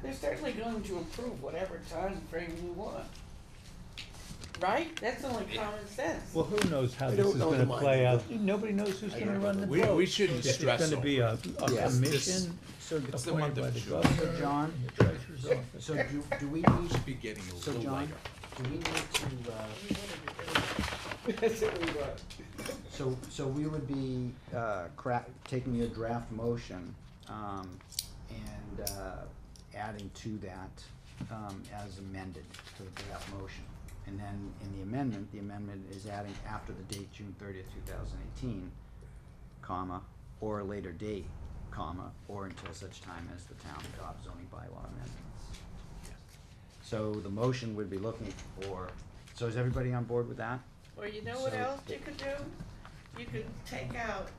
they're certainly going to approve whatever time frame we want. Right? That's only common sense. Well, who knows how I this don't is know the gonna minds play of out? the- Nobody knows who's I gonna don't run the know. vote. We shouldn't If it's stress gonna be a Yes, commission So, It's the month appointed by of the June. governor. John, and the treasurer's office. so do we need, Should be getting a so little John, later. do we need to, That's what we want. so we would be, taking your draft motion, and, adding to that, as amended to the draft motion. And then in the amendment is adding after the date June 30th, 2018, comma, or a later date, comma, or until such time as the town adopts zoning bylaw amendments. So the motion would be looking for, so is everybody on board with that? Or you know what So- else you could do? You could take out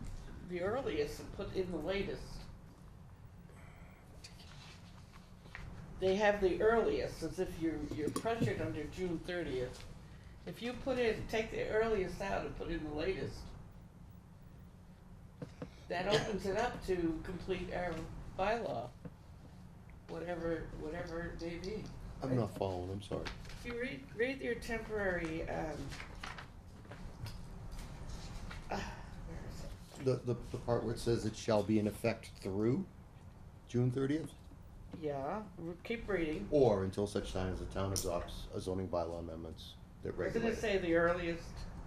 the earliest and put in the latest. They have the earliest, as if you're pressured under June 30th. If you take the earliest out and put in the latest, that opens it up to complete our bylaw, whatever it may be. I'm not following, I'm sorry. If you read your temporary, where is it? The part where it says it shall be in effect through June 30th, Yeah, keep reading. or until such time as the town adopts a zoning bylaw amendments that Doesn't regulate it say the earliest?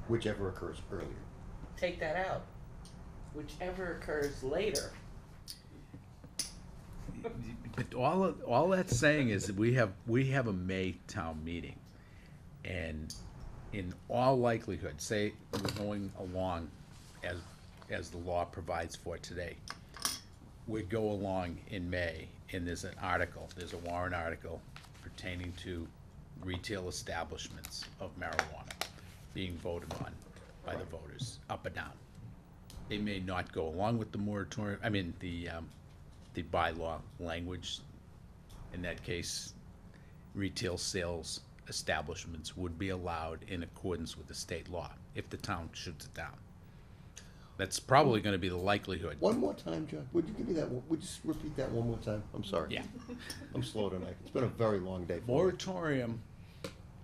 whichever occurs earlier. Take that out. Whichever occurs later. But all that's saying is that we have a May town meeting. And in all likelihood, say we're going along as the law provides for today. We go along in May and there's a warrant article pertaining to retail establishments of marijuana being voted on by the voters, up or down. They may not go along with the moratorium, the bylaw language. In that case, retail sales establishments would be allowed in accordance with the state law, if the town shoots it down. That's probably gonna be the likelihood. One more time, John, would you give me that, would you just repeat that one more time? I'm sorry. Yeah. I'm slow tonight. It's been a very long day for me. Moratorium,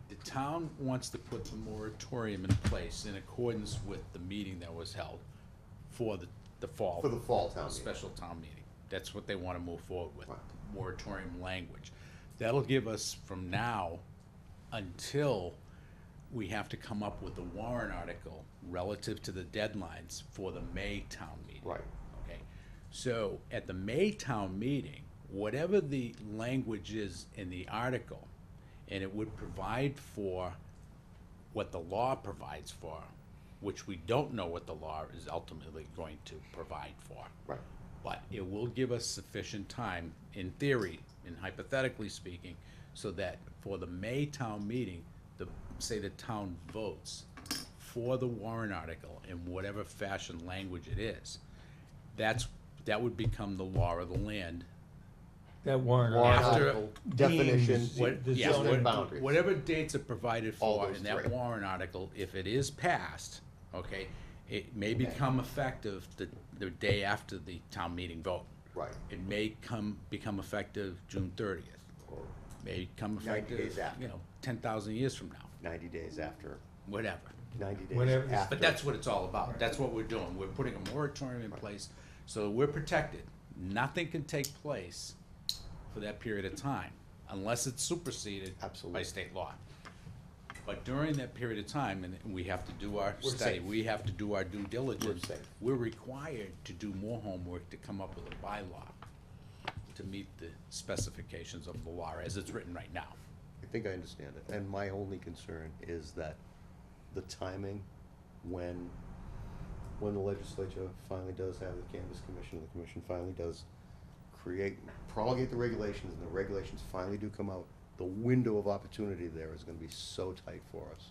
the town wants to put the moratorium in place in accordance with the meeting that was held for the fall. For the fall town meeting. Special town meeting. That's what they wanna move forward with, Right. moratorium language. That'll give us from now until we have to come up with a warrant article relative to the deadlines for the May town meeting. Right. Okay, so at the May town meeting, whatever the language is in the article, and it would provide for what the law provides for, which we don't know what the law is ultimately going to provide for. Right. But it will give us sufficient time, in theory, and hypothetically speaking, so that for the May town meeting, say the town votes for the warrant article in whatever fashion language it is, that would become the law of the land. That warrant. Warrant After- article, definition, Deems What- the yeah, zoning what- boundaries. Whatever dates are provided All for those in that three. warrant article, if it is passed, okay, it may become effective the day after the town meeting vote. Right. It may become effective June 30th. Or May come 90 effective, days after. 10,000 years from now, 90 days after, whatever. 90 days Whatever. after. But that's what it's all about. That's what we're doing. We're putting a moratorium in place so we're protected. Nothing can take place for that period of time unless it's superseded Absolutely. by state law. But during that period of time, and we have to do our We're study, safe. we have to do our due diligence. safe. We're required to do more homework to come up with a bylaw to meet the specifications of the law as it's written right now. I think I understand it, and my only concern is that the timing, when the legislature finally does have the Cannabis Commission, the commission finally does promulgate the regulations, and the regulations finally do come out, the window of opportunity there is gonna be so tight for us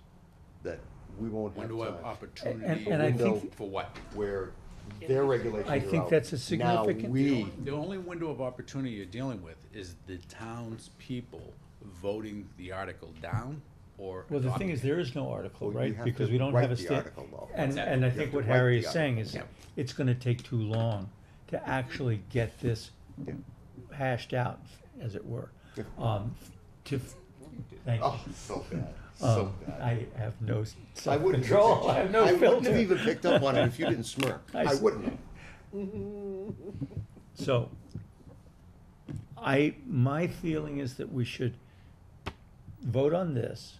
that we won't have Window of time. opportunity And I Window think, for what? Where their regulations are I out. think that's a significant- Now, we, The only window of opportunity you're dealing with is the townspeople voting the article down or well, the thing adopting is, it. there is no article, Well, you right? have Because to we don't write have a the state. article, though. And Exactly. I You think have what to write Harry the is saying article. is, Yep. it's gonna take too long to actually get this Yeah. hashed out, as it were. Yeah. Thank you. Oh, so bad, so bad. I have no I wouldn't have self-control, picked- I have no I wouldn't have filter. even picked up on it if you didn't smirk. I I s- wouldn't have. So, my feeling is that we should vote on this,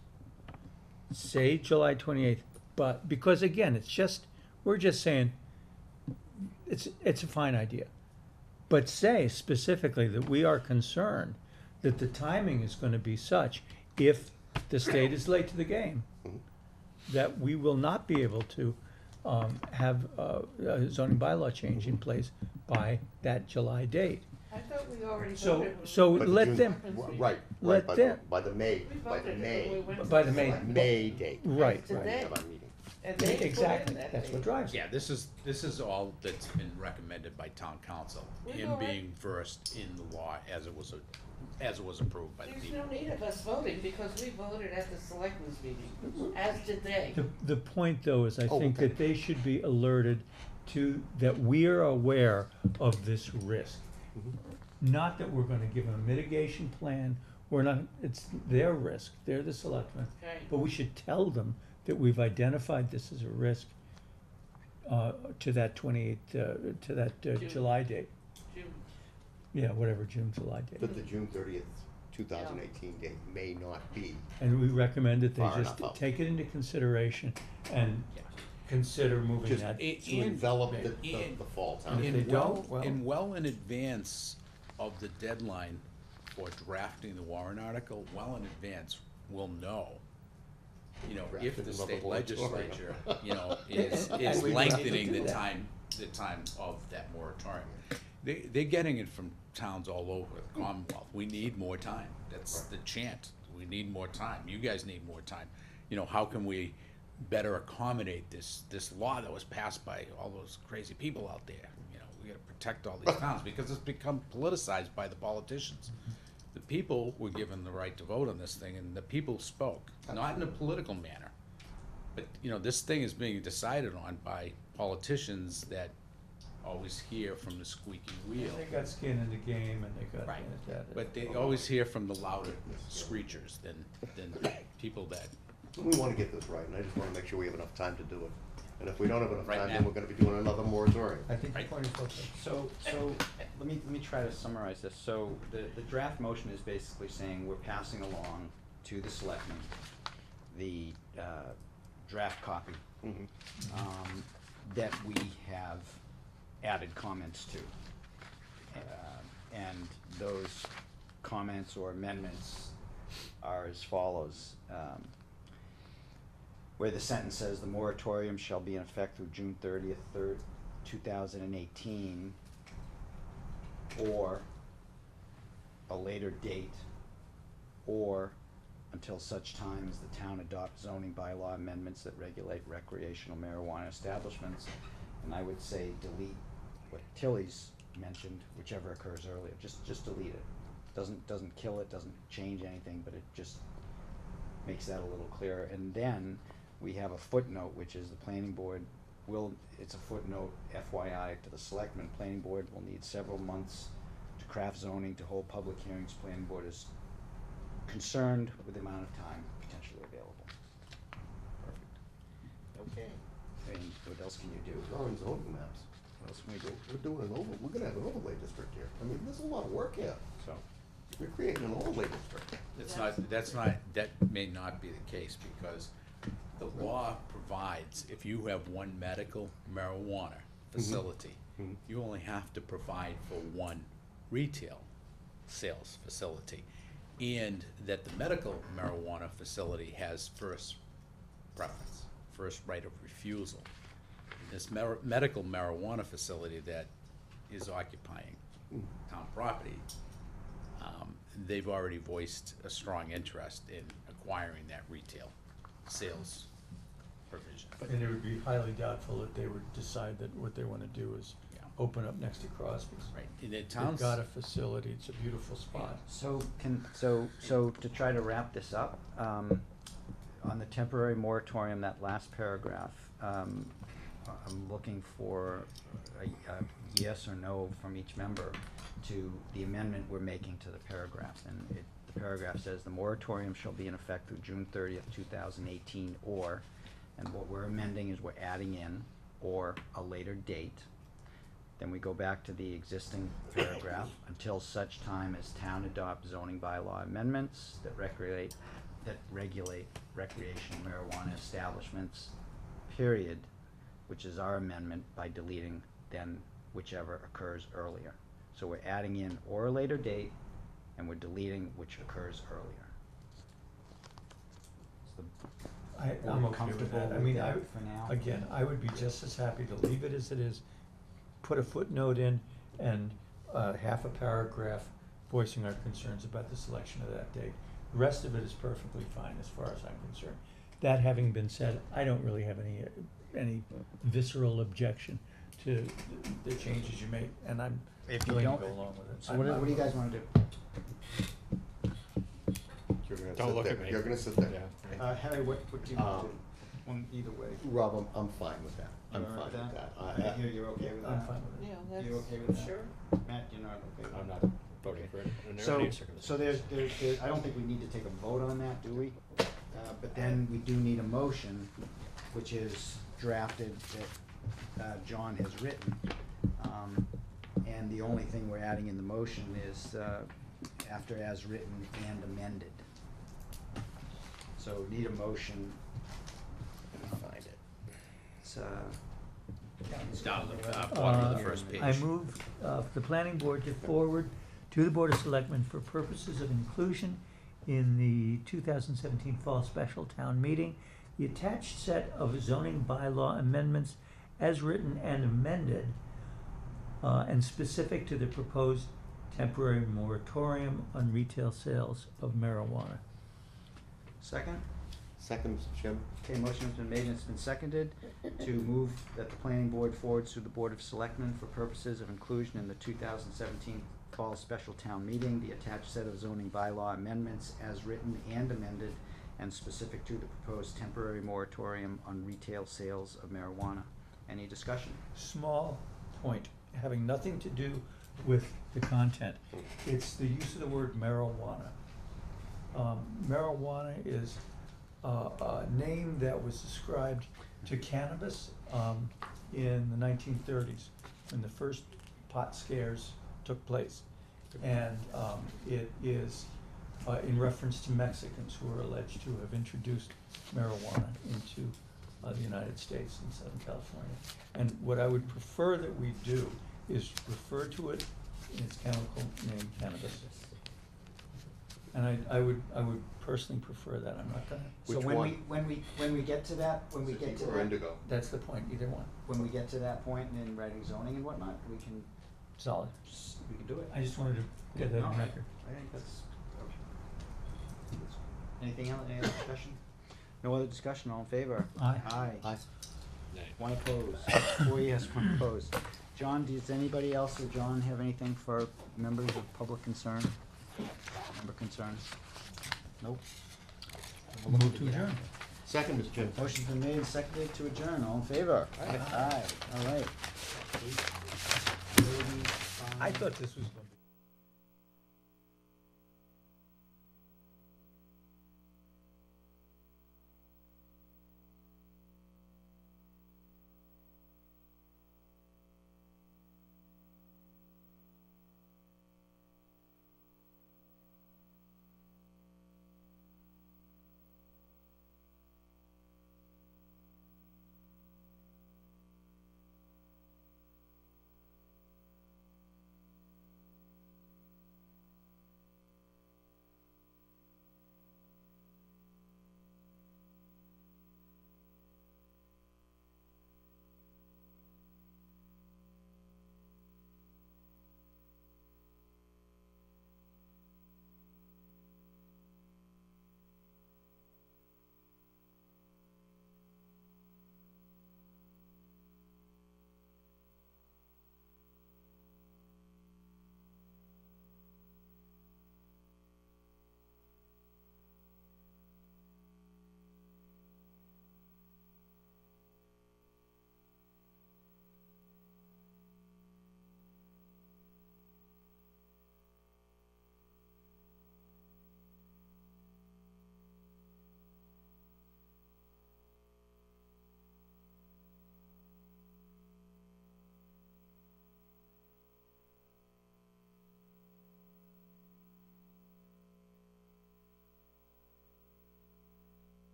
say July 28th, but, because again, we're just saying, it's a fine idea. But say specifically that we are concerned that the timing is gonna be such, if the state is late to the game, that we will not be able to have a zoning bylaw change in place by that July date. I thought we already So, voted. so But the let June- them, Right, let right, them- by the May, We by the voted it when we May, went to by the May, May date. right, Today. right. Of our meeting. And they put in Exactly, that that's what date. drives it. Yeah, this is all that's been recommended by town council, We him know it. being versed in the law as it was approved by the There's people. no need of us voting because we voted at the selectmen's meeting, as did they. The point, though, is I Oh, think okay. that they should be alerted to, that we are aware of this risk. Not that we're gonna give them a mitigation plan, we're not, it's their risk, they're the selectmen. Okay. But we should tell them that we've identified this as a risk, to that 28th, to that June. July date. June. Yeah, whatever, June, July date. That the June 30th, 2018 date may not be. And we recommend that they Far just enough out. take it into consideration and consider moving Just that. to envelop the fall And town. if they And don't, well- well in advance of the deadline for drafting the warrant article, well in advance, we'll know, if Drafting the of a state moratorium. legislature, is And we have to lengthening do the that. time of that moratorium. They're getting it from towns all over the Commonwealth. We need more time. That's the chant. We need more time. You guys need more time. How can we better accommodate this law that was passed by all those crazy people out there? We gotta protect all these towns because it's become politicized by the politicians. The people were given the right to vote on this thing and the people spoke, not in a political manner. But, this thing is being decided on by politicians that always hear from the squeaky wheel. They got skin in the game and they got Right. that. But they always hear from the louder screechers than people that, We wanna get this right, and I just wanna make sure we have enough time to do it. And if we don't have enough Right time, now. then we're gonna be doing another moratorium. I think the Right. point is well taken. So, let me try to summarize this. So, the draft motion is basically saying we're passing along to the selectmen the, draft copy, Mhm. that we have added comments to. And those comments or amendments are as follows. Where the sentence says the moratorium shall be in effect through June 30th, 2018, or a later date, or until such time as the town adopts zoning bylaw amendments that regulate recreational marijuana establishments. And I would say delete what Tilly's mentioned, whichever occurs earlier, just delete it. Doesn't kill it, doesn't change anything, but it just makes that a little clearer. And then we have a footnote, which is the planning board it's a footnote FYI to the selectmen. Planning board will need several months to craft zoning, to hold public hearings. Planning board is concerned with the amount of time potentially available. okay. I mean, what else can you do? Drawing zoning maps. What else can we do? We're doing we're gonna have an overlay district here. I mean, there's a lot of work here. So, We're creating an overlay district. That may not be the case, because the law provides, if you have one medical marijuana facility, Mhm. you only have to provide for one retail sales facility. And that the medical marijuana facility has first preference, first right of refusal. This medical marijuana facility that is occupying town property, they've already voiced a strong interest in acquiring that retail sales provision. And it would be highly doubtful that they would decide that what they wanna do is Yeah. open up next to Crosby's. Right, in the They've towns. got a facility, it's a beautiful spot. so to try to wrap this up, on the temporary moratorium, that last paragraph, I'm looking for a yes or no from each member to the amendment we're making to the paragraph. And the paragraph says, the moratorium shall be in effect through June 30th, 2018, or, and what we're amending is we're adding in, or a later date. Then we go back to the existing paragraph, until such time as town adopts zoning bylaw amendments that regulate recreational marijuana establishments, period, which is our amendment by deleting then whichever occurs earlier. So we're adding in or a later date, and we're deleting which occurs earlier. Is the I'm board okay with comfortable that. I with mean, that for now? Again, I would be just as happy to leave it as it is, put a footnote in and half a paragraph voicing our concerns about the selection of that date. The rest of it is perfectly fine as far as I'm concerned. That having been said, I don't really have any visceral objection to the changes you make, and I'm If you willing to don't- go along with it. So what do you guys wanna do? You're gonna Don't sit look there. at me. You're gonna sit there. Yeah. Harry, what do you wanna do? One, either way. Rob, I'm fine with that. I'm You all right fine with with that. You're okay with that? I'm fine with it. Yeah, that's. You okay with that? Sure. Matt, you're not okay with that? I'm not voting for it under So, any circumstances. so there's, I don't think we need to take a vote on that, do we? But then we do need a motion, which is drafted, that, John has written. And the only thing we're adding in the motion is, after as written and amended. So need a motion. Find it. It's, It's down at the bottom of the first page. I move the planning board to forward to the Board of Selectmen for purposes of inclusion in the 2017 Fall Special Town Meeting, the attached set of zoning bylaw amendments as written and amended, and specific to the proposed temporary moratorium on retail sales of marijuana. second? Second, Mr. Chairman. Okay, motion's been made and it's been seconded to move that the planning board forwards to the Board of Selectmen for purposes of inclusion in the 2017 Fall Special Town Meeting, the attached set of zoning bylaw amendments as written and amended and specific to the proposed temporary moratorium on retail sales of marijuana, Any discussion? Small point, having nothing to do with the content. It's the use of the word marijuana. Marijuana is a name that was ascribed to cannabis in the 1930s, when the first pot scares took place. And it is in reference to Mexicans who are alleged to have introduced marijuana into the United States and Southern California. And what I would prefer that we do is refer to it in its chemical name, cannabis. And I would personally prefer that. I'm not gonna. So Which when one? when we get to that, when we get to Or that, indigo? That's the point, either one. when we get to that point and in writing zoning and whatnot, we can Solid. do it. I just wanted to get that No, on record. I think that's. Anything else, any other discussion? No other discussion, all in favor? Aye. Aye. Nay. One opposed, 4 yes, 1 opposed. John, does anybody else or John have anything for members of public concern? Member concerns? Nope. Move to adjourn. Second, Mr. Chairman. Motion's been made and seconded to adjourn, all in favor? Aye. All right. I thought this was.